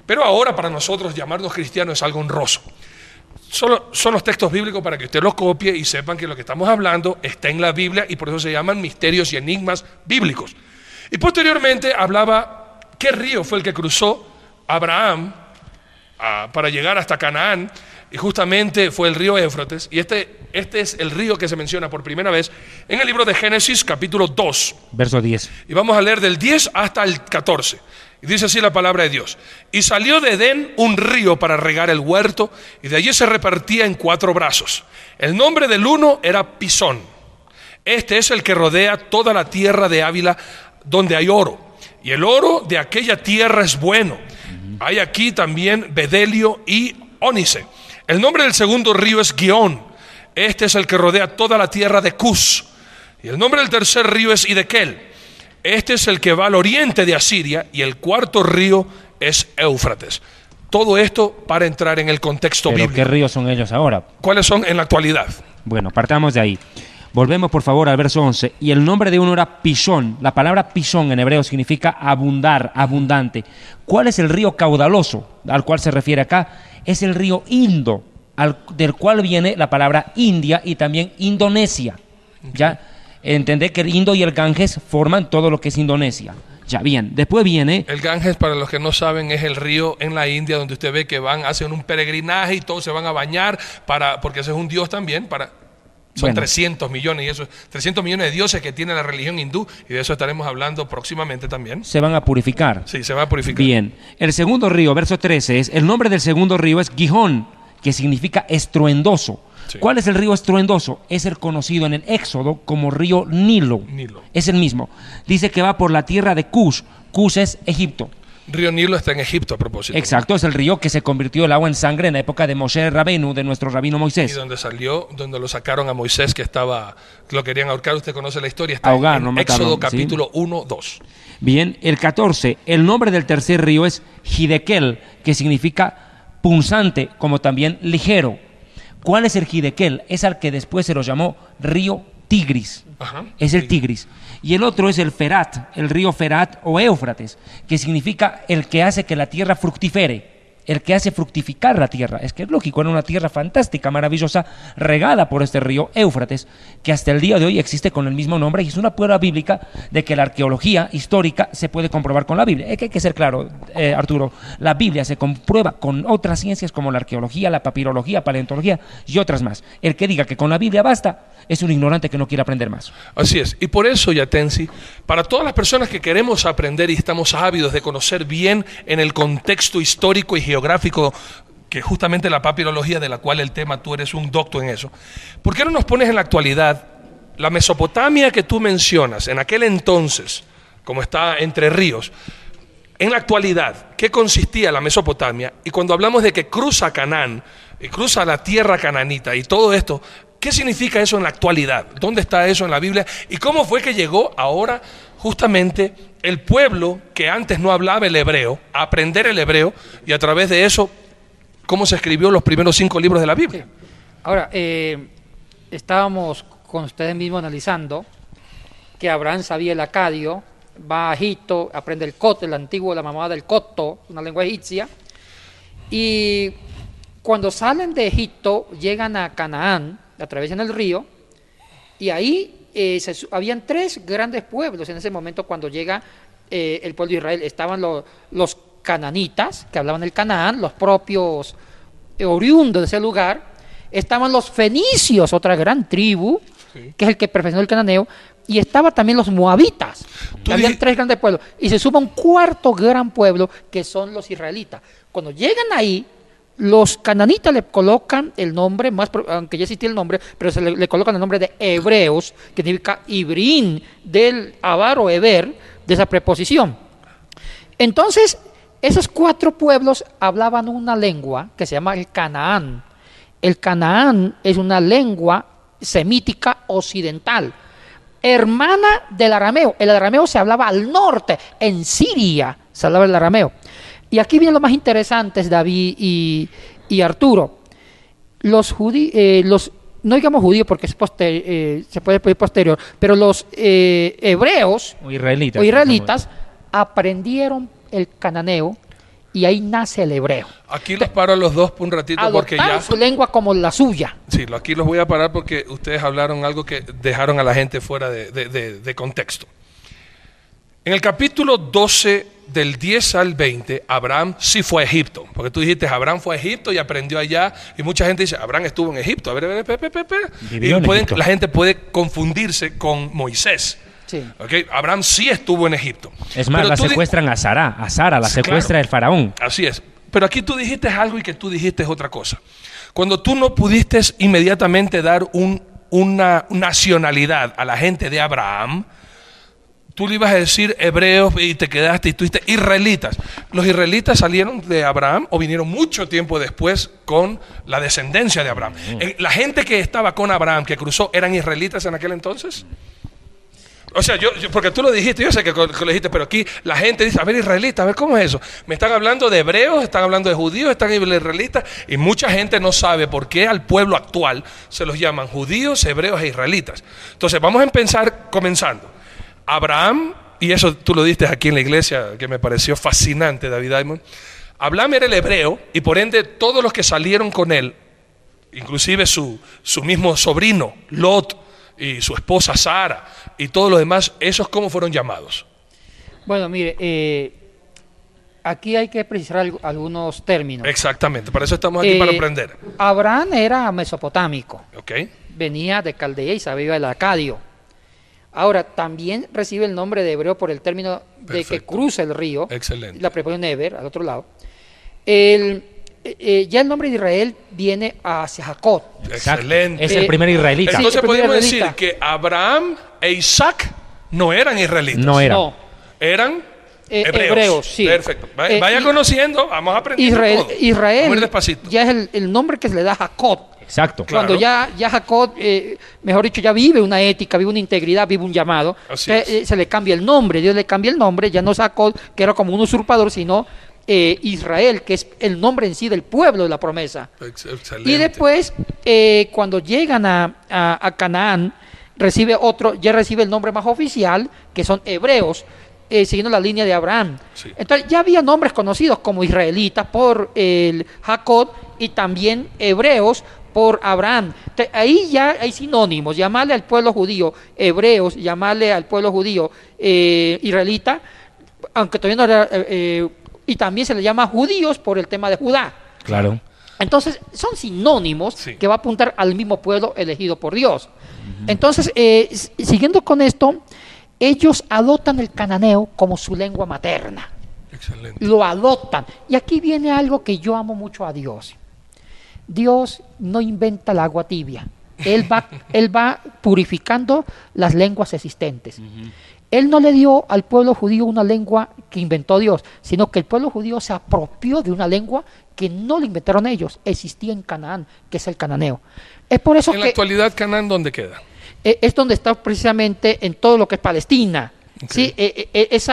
Pero ahora para nosotros llamarnos cristianos es algo honroso. Son los textos bíblicos para que usted los copie y sepan que lo que estamos hablando está en la Biblia, y por eso se llaman misterios y enigmas bíblicos. Y posteriormente hablaba qué río fue el que cruzó Abraham para llegar hasta Canaán, y justamente fue el río Éufrates. Y este es el río que se menciona por primera vez en el libro de Génesis, capítulo 2,
verso 10.
Y vamos a leer del 10 hasta el 14. Y dice así la palabra de Dios: y salió de Edén un río para regar el huerto, y de allí se repartía en 4 brazos. El nombre del uno era Pisón. Este es el que rodea toda la tierra de Ávila, donde hay oro, y el oro de aquella tierra es bueno. Hay aquí también bedelio y ónice. El nombre del segundo río es Gihón. Este es el que rodea toda la tierra de Cus. Y el nombre del tercer río es Hidekel. Este es el que va al oriente de Asiria, y el cuarto río es Éufrates. Todo esto para entrar en el contexto bíblico.
¿Qué ríos son ellos ahora?
¿Cuáles son en la actualidad?
Bueno, partamos de ahí. Volvemos por favor al verso 11. Y el nombre de uno era Pisón. La palabra Pisón en hebreo significa abundar, abundante. ¿Cuál es el río caudaloso al cual se refiere acá? Es el río Indo, del cual viene la palabra India y también Indonesia. ¿Ya? Entender que el Indo y el Ganges forman todo lo que es Indonesia. Ya, bien, después viene...
El Ganges, para los que no saben, es el río en la India donde usted ve que hacen un peregrinaje y todos se van a bañar, porque ese es un dios también, son 300 millones, y eso 300 millones de dioses que tiene la religión hindú, y de eso estaremos hablando próximamente también.
Se van a purificar.
Sí, se van a purificar.
Bien, el segundo río, verso 13, el nombre del segundo río es Gihón, que significa estruendoso. Sí. ¿Cuál es el río estruendoso? Es el conocido en el Éxodo como río Nilo. Es el mismo. Dice que va por la tierra de Cush. Cush es Egipto.
Río Nilo está en Egipto, a propósito.
Exacto, es el río que se convirtió el agua en sangre en la época de Moshe Rabenu, de nuestro rabino
Y
Moisés.
donde salió, donde lo sacaron a Moisés, que estaba, lo querían ahorcar, usted conoce la historia, está
Ahogar,
en
no mataron,
Éxodo
¿sí?
capítulo 1, 2.
Bien, el 14, el nombre del tercer río es Hidekel, que significa punzante, como también ligero. ¿Cuál es el Hidekel? Es al que después se lo llamó río Tigris.
Ajá.
Es el Tigris. Y el otro es el Ferat, el río Ferat o Éufrates, que significa el que hace que la tierra fructifere, el que hace fructificar la tierra. Es que es lógico, era una tierra fantástica, maravillosa, regada por este río Éufrates, que hasta el día de hoy existe con el mismo nombre y es una prueba bíblica de que la arqueología histórica se puede comprobar con la Biblia. Es que hay que ser claro, Arturo, la Biblia se comprueba con otras ciencias como la arqueología, la papirología, paleontología y otras más. El que diga que con la Biblia basta es un ignorante que no quiere aprender más.
Así es. Y por eso, Yatensi, para todas las personas que queremos aprender y estamos ávidos de conocer bien en el contexto histórico y geográfico, que justamente la papirología, de la cual el tema, tú eres un doctor en eso, ¿por qué no nos pones en la actualidad la Mesopotamia que tú mencionas, en aquel entonces, como está Entre Ríos, en la actualidad, qué consistía la Mesopotamia? Y cuando hablamos de que cruza Canaán, y cruza la tierra cananita y todo esto, ¿qué significa eso en la actualidad? ¿Dónde está eso en la Biblia? ¿Y cómo fue que llegó ahora justamente el pueblo que antes no hablaba el hebreo a aprender el hebreo, y a través de eso, cómo se escribió los primeros 5 libros de la Biblia?
Sí. Ahora, estábamos con ustedes mismos analizando que Abraham sabía el acadio, va a Egipto, aprende el coto, el antiguo, la mamá del coto, una lengua egipcia, y cuando salen de Egipto llegan a Canaán, atraviesan el río, y ahí habían 3 grandes pueblos en ese momento cuando llega el pueblo de Israel. Estaban los cananitas, que hablaban el Canaán, los propios oriundos de ese lugar. Estaban los fenicios, otra gran tribu, sí, que es el que perfeccionó el cananeo, y estaban también los moabitas. Habían 3 grandes pueblos, y se suma un 4º gran pueblo, que son los israelitas. Cuando llegan ahí, los cananitas le colocan el nombre, aunque ya existía el nombre, pero le colocan el nombre de hebreos, que significa ibrín, del avar o eber, de esa preposición. Entonces, esos 4 pueblos hablaban una lengua que se llama el Canaán. El Canaán es una lengua semítica occidental, hermana del arameo. El arameo se hablaba al norte, en Siria se hablaba el arameo. Y aquí viene lo más interesante, David y Arturo. Los judíos, no digamos judíos porque se puede pedir posterior, pero los hebreos o israelitas aprendieron el cananeo, y ahí nace el hebreo.
Aquí los paro a los dos por un ratito porque ya
su lengua como la suya.
Sí, aquí los voy a parar porque ustedes hablaron algo que dejaron a la gente fuera de contexto. En el capítulo 12, del 10 al 20, Abraham sí fue a Egipto, porque tú dijiste, Abraham fue a Egipto y aprendió allá, y mucha gente dice, Abraham estuvo en Egipto. A ver, y la gente puede confundirse con Moisés.
Sí.
Okay. Abraham sí estuvo en Egipto.
Es más, la secuestran a Sara la secuestra el faraón.
Así es. Pero aquí tú dijiste algo y que tú dijiste otra cosa. Cuando tú no pudiste inmediatamente dar una nacionalidad a la gente de Abraham, tú le ibas a decir hebreos y te quedaste y tú dijiste israelitas. ¿Los israelitas salieron de Abraham o vinieron mucho tiempo después con la descendencia de Abraham? ¿La gente que estaba con Abraham, que cruzó, eran israelitas en aquel entonces? O sea, porque tú lo dijiste, yo sé que lo dijiste, pero aquí la gente dice, a ver, israelita, a ver, ¿cómo es eso? Me están hablando de hebreos, están hablando de judíos, están israelitas, y mucha gente no sabe por qué al pueblo actual se los llaman judíos, hebreos e israelitas. Entonces, vamos a empezar comenzando. Abraham, y eso tú lo diste aquí en la iglesia, que me pareció fascinante, David Diamond. Abraham era el hebreo, y por ende todos los que salieron con él, inclusive su mismo sobrino, Lot, y su esposa Sara, y todos los demás, ¿esos cómo fueron llamados?
Bueno, mire, aquí hay que precisar algunos términos.
Exactamente, para eso estamos aquí, para aprender.
Abraham era mesopotámico.
Okay.
Venía de Caldea y sabía el acadio. Ahora, también recibe el nombre de hebreo por el término de que cruza el río.
Excelente.
La preposición Eber, al otro lado. Ya el nombre de Israel viene hacia Jacob.
Excelente.
Es el primer israelita.
Entonces
sí,
podemos decir que Abraham e Isaac no eran israelitas.
No eran.
No. Eran
hebreos, sí.
Perfecto. Vaya conociendo, vamos a aprender todo.
Israel
vamos a ir despacito.
ya es el nombre que se le da a Jacob.
Exacto.
Cuando ya Jacob, mejor dicho, ya vive una ética, vive una integridad, vive un llamado, se le cambia el nombre, Dios le cambia el nombre, ya no es Jacob, que era como un usurpador, sino Israel, que es el nombre en sí del pueblo de la promesa.
Excelente.
Y después, cuando llegan a Canaán, ya recibe el nombre más oficial, que son hebreos, siguiendo la línea de Abraham.
Sí.
Entonces ya había nombres conocidos como israelitas por Jacob y también hebreos por Abraham. Entonces, ahí ya hay sinónimos. Llamarle al pueblo judío hebreos, llamarle al pueblo judío israelita, aunque todavía no era, y también se le llama judíos por el tema de Judá.
Claro.
Entonces son sinónimos que va a apuntar al mismo pueblo elegido por Dios. Entonces, siguiendo con esto, ellos adoptan el cananeo como su lengua materna.
Excelente.
Lo adoptan. Y aquí viene algo que yo amo mucho a Dios. Dios no inventa el agua tibia. Él va purificando las lenguas existentes. Él no le dio al pueblo judío una lengua que inventó Dios, sino que el pueblo judío se apropió de una lengua que no la inventaron ellos, existía en Canaán, que es el cananeo. Es por eso
en la actualidad, Canaán, ¿dónde queda?
Es donde está precisamente en todo lo que es Palestina. Okay. Sí,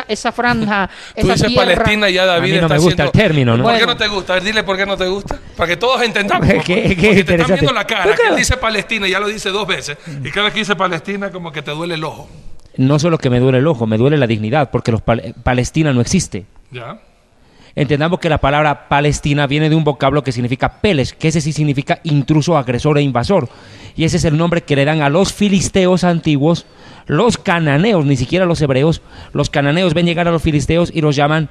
esa franja,
Tú
esa
dices
tierra.
Palestina, ya David
a mí no
está
me gusta
haciendo...
el término, ¿no?
¿Por qué no te gusta? A ver, dile por qué no te gusta. Para que todos entendamos.
¿Qué
Porque te están viendo la cara. Que él dice Palestina, ya lo dice 2 veces. Y cada vez que dice Palestina, como que te duele el ojo.
No solo que me duele el ojo, me duele la dignidad, porque Palestina no existe.
Ya.
Entendamos que la palabra Palestina viene de un vocablo que significa Peles, que ese sí significa intruso, agresor e invasor. Y ese es el nombre que le dan a los filisteos antiguos, los cananeos, ni siquiera los hebreos. Los cananeos ven llegar a los filisteos y los llaman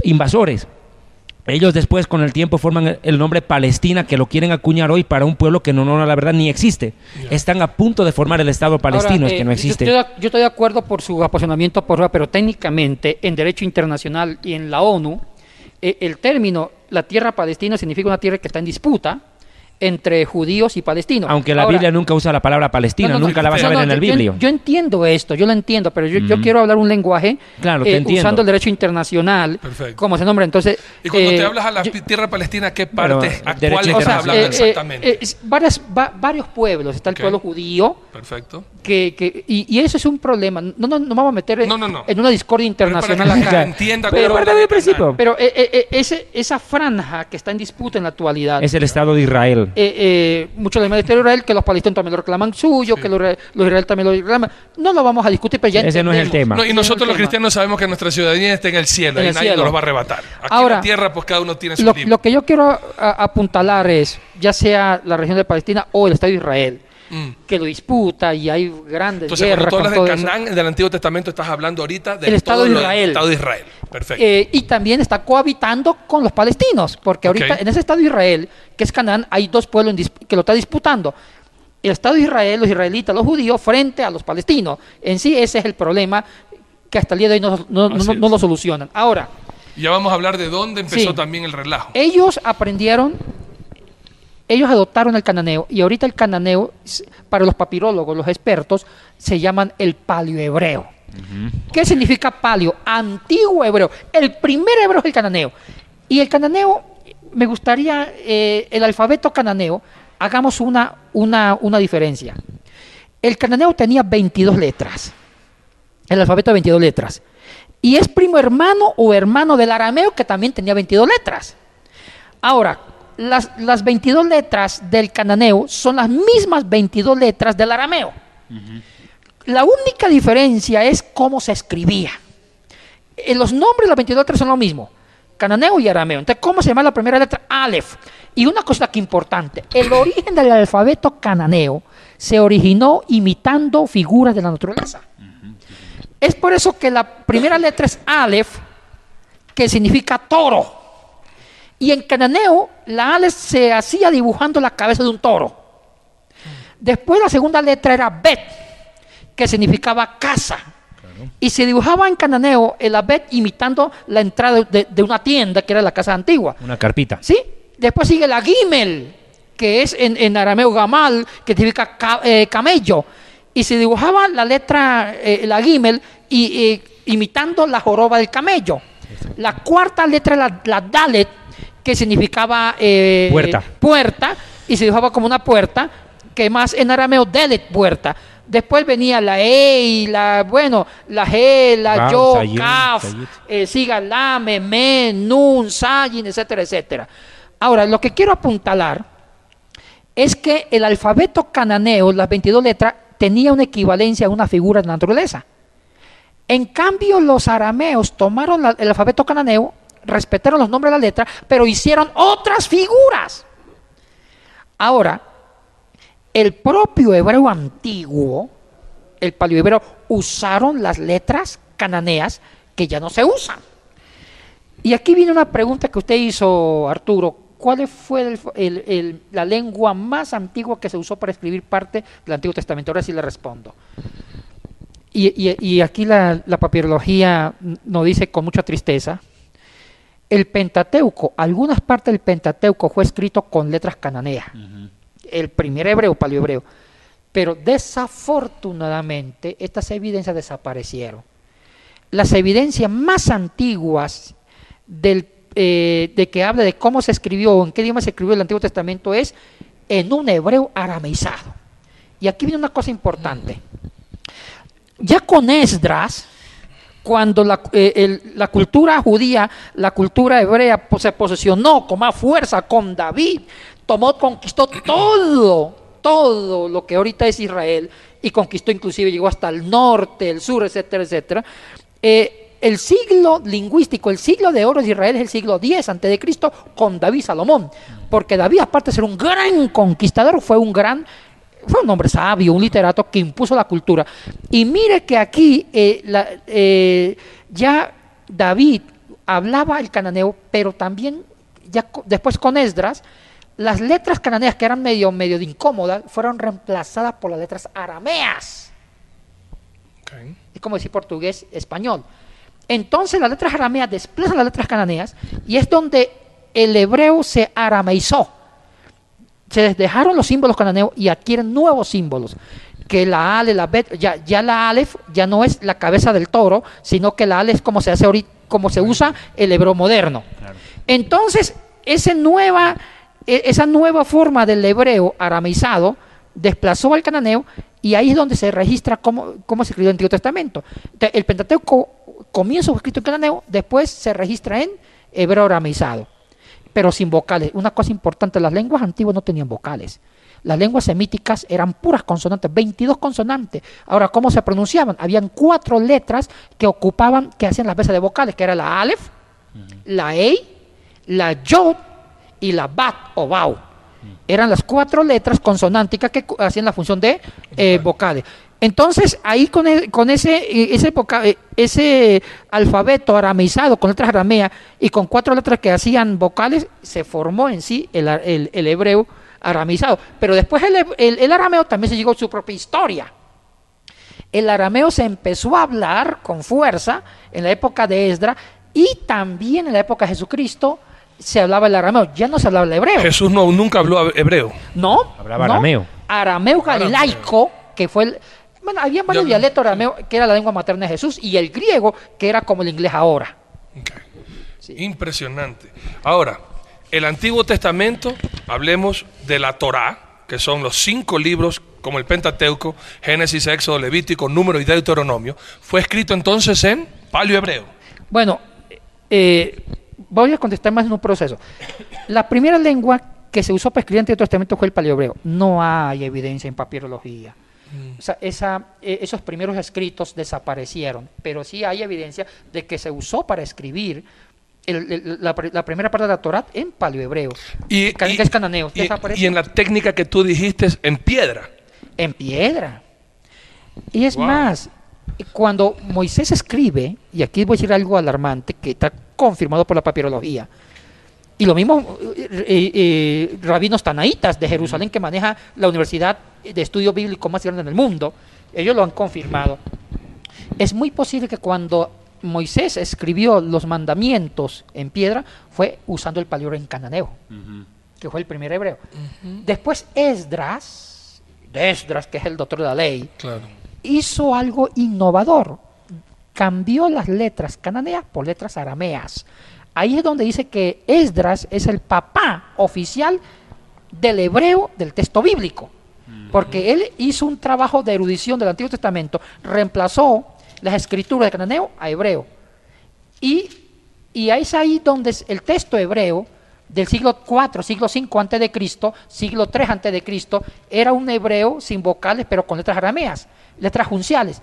invasores. Ellos después, con el tiempo, forman el nombre Palestina, que lo quieren acuñar hoy para un pueblo que no, la verdad, ni existe. Están a punto de formar el Estado palestino, que no existe.
Yo estoy de acuerdo por su apasionamiento por, pero técnicamente, en derecho internacional y en la ONU, el término, la tierra palestina, significa una tierra que está en disputa entre judíos y palestinos.
Aunque la Biblia nunca usa la palabra Palestina, nunca la vas a ver en el Biblio.
Yo entiendo esto, yo lo entiendo, pero yo quiero hablar un lenguaje usando el derecho internacional como se nombra. Entonces,
y cuando te hablas a la tierra palestina, ¿qué parte actual estás hablando exactamente?
Varios pueblos. Está el pueblo judío.
Perfecto.
Y eso es un problema. No vamos a meter en una discordia internacional acá.
Entienda
pero esa franja que está en disputa en la actualidad
es el Estado de Israel.
Muchos de Israel, que los palestinos también lo reclaman suyo, que los israelíes también lo reclaman. No lo vamos a discutir, pero ya
ese no es el tema.
Y nosotros los cristianos sabemos que nuestra ciudadanía está en el cielo y nadie nos lo va a arrebatar. Aquí en la tierra, pues cada uno tiene su libro.
Lo que yo quiero apuntalar es, ya sea la región de Palestina o el Estado de Israel, que lo disputa y hay grandes
Entonces,
guerras.
Cuando tú hablas de Canaán del Antiguo Testamento, estás hablando ahorita del
Estado de Israel.
Estado de Israel. Perfecto.
Y también está cohabitando con los palestinos, porque ahorita en ese Estado de Israel, que es Canaán, hay 2 pueblos que lo está disputando. El Estado de Israel, los israelitas, los judíos, frente a los palestinos. En sí, ese es el problema que hasta el día de hoy no lo solucionan. Ahora,
ya vamos a hablar de dónde empezó también el relajo.
Ellos adoptaron el cananeo, y ahorita el cananeo, para los papirólogos, los expertos, se llaman el paleohebreo. ¿Qué significa paleo? Antiguo hebreo. El primer hebreo es el cananeo. Y el cananeo, me gustaría, el alfabeto cananeo, hagamos una diferencia. El cananeo tenía 22 letras. El alfabeto de 22 letras. Y es primo hermano o hermano del arameo, que también tenía 22 letras. Ahora, las 22 letras del cananeo son las mismas 22 letras del arameo. La única diferencia es cómo se escribía. Los nombres de las 22 letras son lo mismo, cananeo y arameo. Entonces, ¿cómo se llama la primera letra? Aleph. Y una cosa que importante, el origen del alfabeto cananeo se originó imitando figuras de la naturaleza. Es por eso que la primera letra es Aleph, que significa toro. Y en cananeo, la Aleph se hacía dibujando la cabeza de un toro. Después la segunda letra era Bet, que significaba casa. Y se dibujaba en cananeo el Bet imitando la entrada de una tienda, que era la casa antigua.
Una carpita.
¿Sí? Después sigue la Gimel, que es en arameo Gamal, que significa camello. Y se dibujaba la letra, la Gimel, y imitando la joroba del camello. La cuarta letra era la Dalet, que significaba puerta, y se dibujaba como una puerta, que más en arameo Delet, puerta. Después venía la E, la G, la Yo, Kaf, Siga, Lame, Men, Nun, Sayin, etcétera, etcétera. Ahora, lo que quiero apuntalar es que el alfabeto cananeo, las 22 letras, tenía una equivalencia a una figura de la naturaleza. En cambio, los arameos tomaron el alfabeto cananeo, respetaron los nombres de la letra, pero hicieron otras figuras. Ahora, el propio hebreo antiguo, el paleohebreo, usaron las letras cananeas que ya no se usan. Y aquí viene una pregunta que usted hizo, Arturo. ¿Cuál fue la lengua más antigua que se usó para escribir parte del Antiguo Testamento? Ahora sí le respondo. Y aquí la papirología nos dice con mucha tristeza, el Pentateuco, algunas partes del Pentateuco fue escrito con letras cananeas. El primer hebreo, paleohebreo. Pero desafortunadamente estas evidencias desaparecieron. Las evidencias más antiguas de que habla de cómo se escribió o en qué idioma se escribió el Antiguo Testamento es en un hebreo arameizado. Y aquí viene una cosa importante. Ya con Esdras, cuando la cultura judía, la cultura hebrea se posesionó con más fuerza con David, conquistó todo lo que ahorita es Israel, y conquistó inclusive, llegó hasta el norte, el sur, etcétera, etcétera. El siglo lingüístico, el siglo de oro de Israel es el siglo X a.C. con David Salomón, porque David, aparte de ser un gran conquistador, fue un hombre sabio, un literato que impuso la cultura. Y mire que aquí ya David hablaba el cananeo, pero también ya después con Esdras, las letras cananeas que eran medio de incómodas fueron reemplazadas por las letras arameas. Okay. Es como decir portugués, español. Entonces las letras arameas desplazan las letras cananeas y es donde el hebreo se arameizó. Se dejaron los símbolos cananeos y adquieren nuevos símbolos. Que la Ale, la Bet, ya la Aleph ya no es la cabeza del toro, sino que la Ale es como se hace ahorita, como se usa el hebreo moderno. Claro. Entonces, esa nueva forma del hebreo arameizado desplazó al cananeo y ahí es donde se registra cómo se escribió el Antiguo Testamento. Entonces, el Pentateuco comienza escrito en cananeo, después se registra en hebreo arameizado, pero sin vocales. Una cosa importante, las lenguas antiguas no tenían vocales. Las lenguas semíticas eran puras consonantes, 22 consonantes. Ahora, ¿cómo se pronunciaban? Habían 4 letras que hacían las veces de vocales, que era la Aleph, la Ei, la Yod y la Bat o Bau. Eran las 4 letras consonánticas que hacían la función de vocales. Entonces, ahí con ese alfabeto arameizado, con letras arameas y con 4 letras que hacían vocales, se formó en sí el hebreo arameizado. Pero después el arameo también se llegó a su propia historia. El arameo se empezó a hablar con fuerza en la época de Esdras y también en la época de Jesucristo se hablaba el arameo, ya no se hablaba el hebreo.
Jesús nunca habló hebreo.
No.
Hablaba arameo.
Arameo galilaico, que fue había varios dialectos arameo, que era la lengua materna de Jesús, y el griego, que era como el inglés ahora.
Okay. Sí. Impresionante. Ahora, el Antiguo Testamento, hablemos de la Torá, que son los 5 libros, como el Pentateuco, Génesis, Éxodo, Levítico, Número y Deuteronomio, fue escrito entonces en paleohebreo.
Bueno, voy a contestar más en un proceso. La primera lengua que se usó para escribir el Antiguo Testamento fue el paleohebreo. No hay evidencia en papirología. O sea, esos primeros escritos desaparecieron, pero sí hay evidencia de que se usó para escribir la primera parte de la Torá en paleohebreo, que es cananeo.
Y en la técnica que tú dijiste, en piedra.
En piedra. Y es más, cuando Moisés escribe, y aquí voy a decir algo alarmante que está confirmado por la papirología, y lo mismo rabinos tanaítas de Jerusalén, que maneja la universidad de estudio bíblico más grande en el mundo, ellos lo han confirmado. Es muy posible que cuando Moisés escribió los mandamientos en piedra fue usando el paleohebreo en cananeo, que fue el primer hebreo. Después Esdras, que es el doctor de la ley, hizo algo innovador, cambió las letras cananeas por letras arameas. Ahí es donde dice que Esdras es el papá oficial del hebreo del texto bíblico, porque él hizo un trabajo de erudición del Antiguo Testamento, reemplazó las escrituras de cananeo a hebreo, y es ahí donde el texto hebreo del siglo IV, siglo V antes de Cristo, siglo III antes de Cristo, era un hebreo sin vocales pero con letras arameas, letras junciales.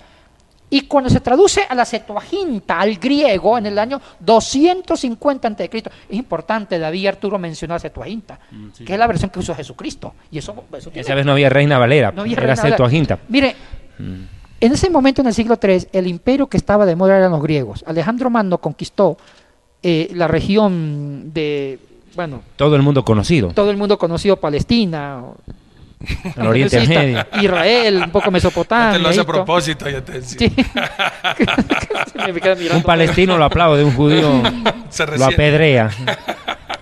Y cuando se traduce a la Septuaginta, al griego, en el año 250 a.C., es importante, David y Arturo mencionó la Septuaginta, que es la versión que usó Jesucristo. Y eso
esa vez no había Reina Valera,
no había
era Septuaginta.
Mire, en ese momento, en el siglo III, el imperio que estaba de moda eran los griegos. Alejandro Magno conquistó la región de, bueno...
Todo el mundo conocido.
Todo el mundo conocido, Palestina...
El Oriente Medio,
Israel, un poco Mesopotamia.
Te lo hace a propósito, ya te decía.
Sí.
Un palestino lo aplaude, un judío lo apedrea.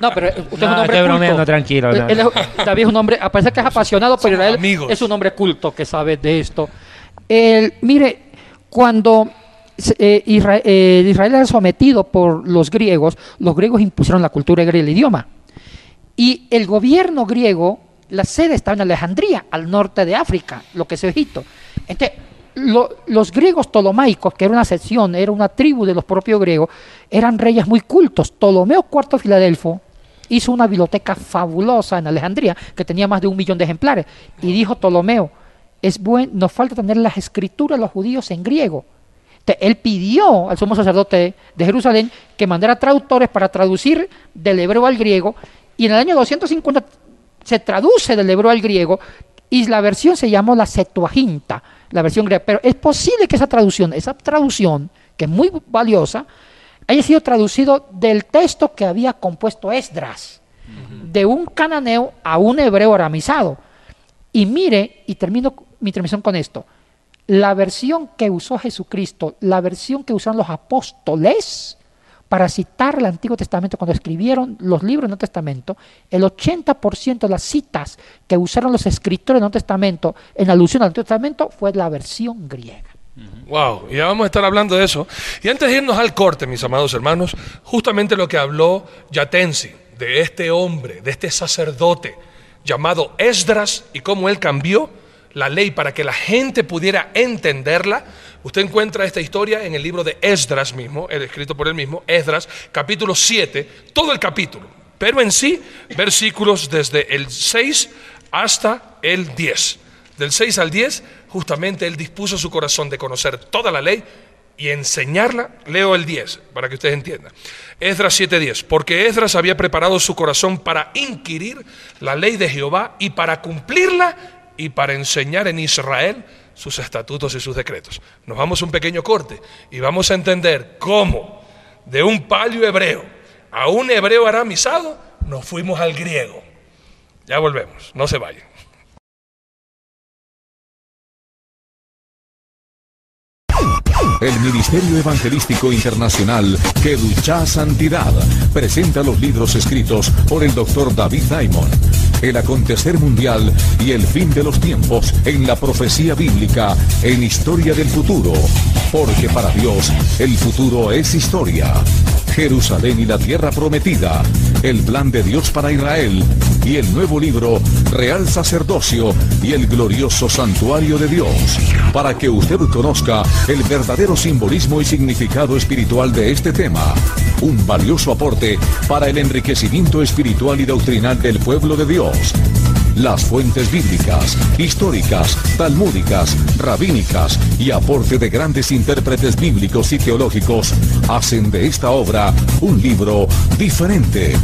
No, pero usted es un hombre
estoy bromeando,
culto.
tranquilo.
David es un hombre, a pesar que es apasionado por Israel, es un hombre culto que sabe de esto. Mire, cuando Israel era sometido por los griegos impusieron la cultura griega y el idioma. Y el gobierno griego, la sede estaba en Alejandría, al norte de África, lo que es Egipto. Entonces, los griegos ptolomaicos, que era una sección, era una tribu de los propios griegos, eran reyes muy cultos. Ptolomeo IV Filadelfo hizo una biblioteca fabulosa en Alejandría, que tenía más de 1 millón de ejemplares. Y dijo Ptolomeo, nos falta tener las escrituras de los judíos en griego. Entonces, él pidió al sumo sacerdote de Jerusalén que mandara traductores para traducir del hebreo al griego, y en el año 250 se traduce del hebreo al griego, y la versión se llamó la Septuaginta, la versión griega. Pero es posible que esa traducción, que es muy valiosa, haya sido traducido del texto que había compuesto Esdras, de un cananeo a un hebreo aramizado. Y mire, y termino mi transmisión con esto, la versión que usó Jesucristo, la versión que usaron los apóstoles para citar el Antiguo Testamento cuando escribieron los libros del Nuevo Testamento, el 80% de las citas que usaron los escritores del Nuevo Testamento en alusión al Antiguo Testamento fue la versión griega.
Wow, y ya vamos a estar hablando de eso. Y antes de irnos al corte, mis amados hermanos, justamente lo que habló Yatensi, de este hombre, de este sacerdote llamado Esdras, y cómo él cambió la ley para que la gente pudiera entenderla. Usted encuentra esta historia en el libro de Esdras mismo, escrito por él mismo, Esdras, capítulo 7, todo el capítulo, pero en sí, versículos desde el 6 hasta el 10. Del 6 al 10, justamente él dispuso su corazón de conocer toda la ley y enseñarla. Leo el 10 para que ustedes entiendan. Esdras 7:10, porque Esdras había preparado su corazón para inquirir la ley de Jehová y para cumplirla y para enseñar en Israel sus estatutos y sus decretos. Nos vamos a un pequeño corte y vamos a entender cómo de un palio hebreo a un hebreo aramizado nos fuimos al griego. Ya volvemos, no se vayan.
El Ministerio Evangelístico Internacional Kedushá Santidad presenta los libros escritos por el Dr. David Diamond. El acontecer mundial y el fin de los tiempos en la profecía bíblica en historia del futuro. Porque para Dios el futuro es historia. Jerusalén y la tierra prometida, el plan de Dios para Israel y el nuevo libro Real Sacerdocio y el glorioso santuario de Dios, para que usted conozca el verdadero simbolismo y significado espiritual de este tema. Un valioso aporte para el enriquecimiento espiritual y doctrinal del pueblo de Dios. Las fuentes bíblicas, históricas, talmúdicas, rabínicas y aporte de grandes intérpretes bíblicos y teológicos hacen de esta obra un libro diferente.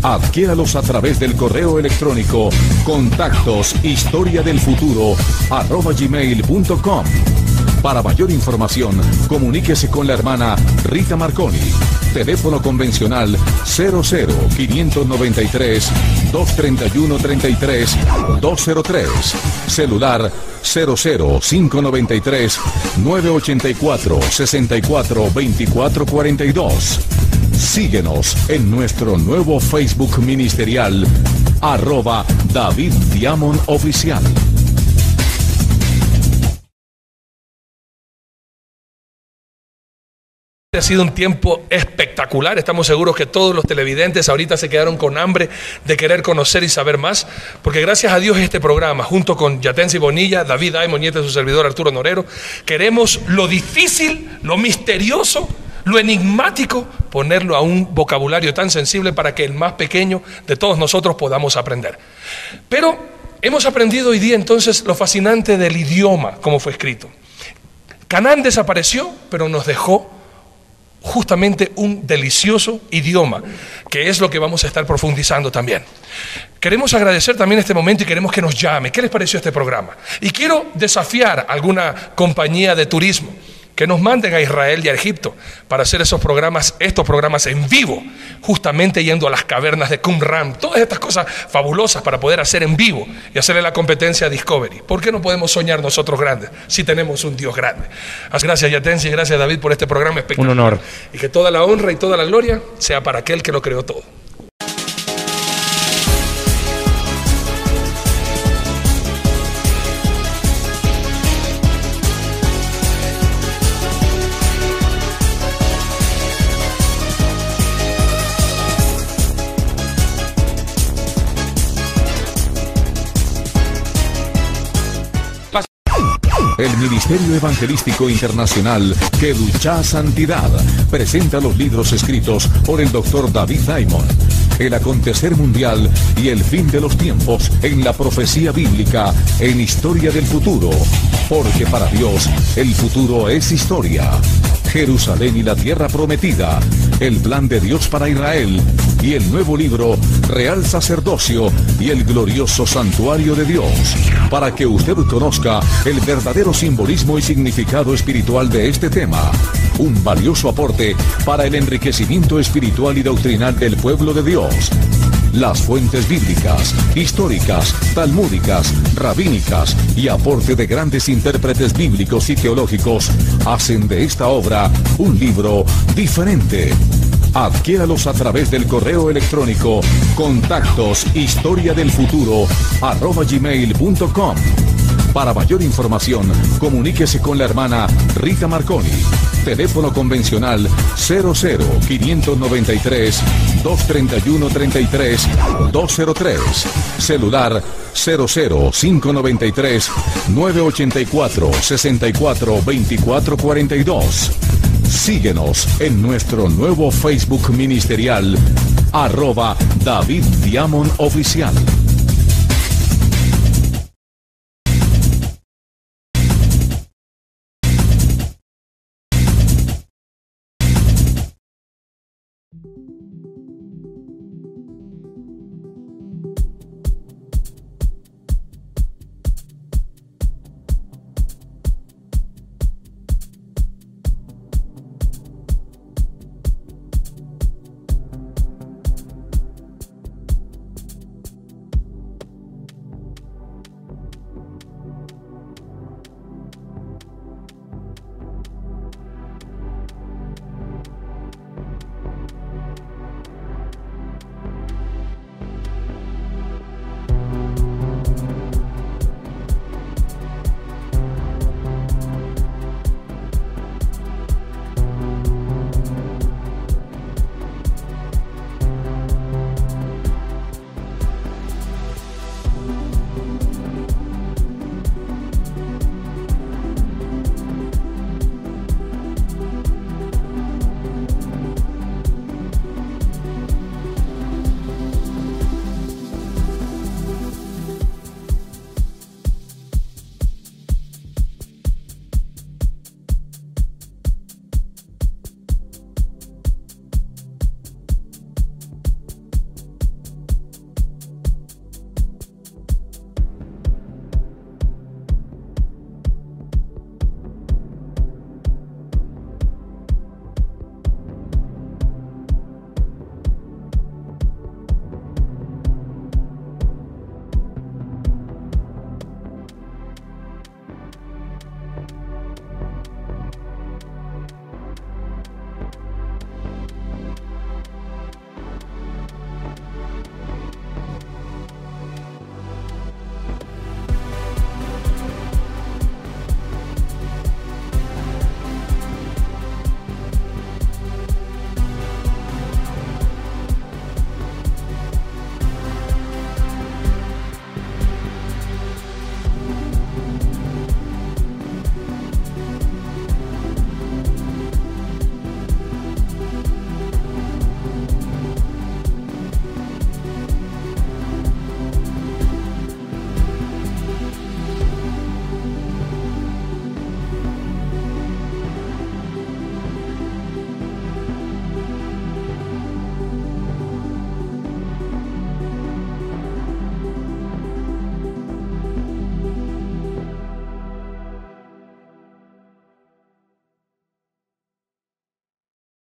Adquiéralos a través del correo electrónico contactos@historiadelfuturo@gmail.com. Para mayor información, comuníquese con la hermana Rita Marconi. Teléfono convencional 00-593 231-33 203. Celular 00-593 984 64 24 42. Síguenos en nuestro nuevo Facebook ministerial @David Diamond Oficial.
Ha sido un tiempo espectacular. Estamos seguros que todos los televidentes ahorita se quedaron con hambre de querer conocer y saber más, porque gracias a Dios este programa, junto con Yatensi Bonilla, David Aymon y su servidor Arturo Norero, queremos lo difícil, lo misterioso, lo enigmático, ponerlo a un vocabulario tan sensible para que el más pequeño de todos nosotros podamos aprender. Pero hemos aprendido hoy día entonces lo fascinante del idioma, como fue escrito. Canaán desapareció, pero nos dejó justamente un delicioso idioma, que es lo que vamos a estar profundizando también. Queremos agradecer también este momento y queremos que nos llame. ¿Qué les pareció este programa? Y quiero desafiar a alguna compañía de turismo que nos manden a Israel y a Egipto para hacer estos programas en vivo, justamente yendo a las cavernas de Qumran, todas estas cosas fabulosas para poder hacer en vivo y hacerle la competencia a Discovery. ¿Por qué no podemos soñar nosotros grandes si tenemos un Dios grande? Gracias Yatensi y gracias David por este programa espectacular.
Un honor.
Y que toda la honra y toda la gloria sea para aquel que lo creó todo.
El Ministerio Evangelístico Internacional Kedushá Santidad presenta los libros escritos por el Dr. David Aymon. El acontecer mundial y el fin de los tiempos en la profecía bíblica en Historia del Futuro. Porque para Dios el futuro es historia. Jerusalén y la tierra prometida, el plan de Dios para Israel y el nuevo libro Real Sacerdocio y el glorioso santuario de Dios, para que usted conozca el verdadero simbolismo y significado espiritual de este tema. Un valioso aporte para el enriquecimiento espiritual y doctrinal del pueblo de Dios. Las fuentes bíblicas, históricas, talmúdicas, rabínicas y aporte de grandes intérpretes bíblicos y teológicos hacen de esta obra un libro diferente. Adquiéralos a través del correo electrónico contactos@historiadelfuturo@gmail.com. Para mayor información, comuníquese con la hermana Rita Marconi. Teléfono convencional 00-593 231-33 203. Celular 00-593 984 64 24 42. Síguenos en nuestro nuevo Facebook ministerial @David Diamond Oficial.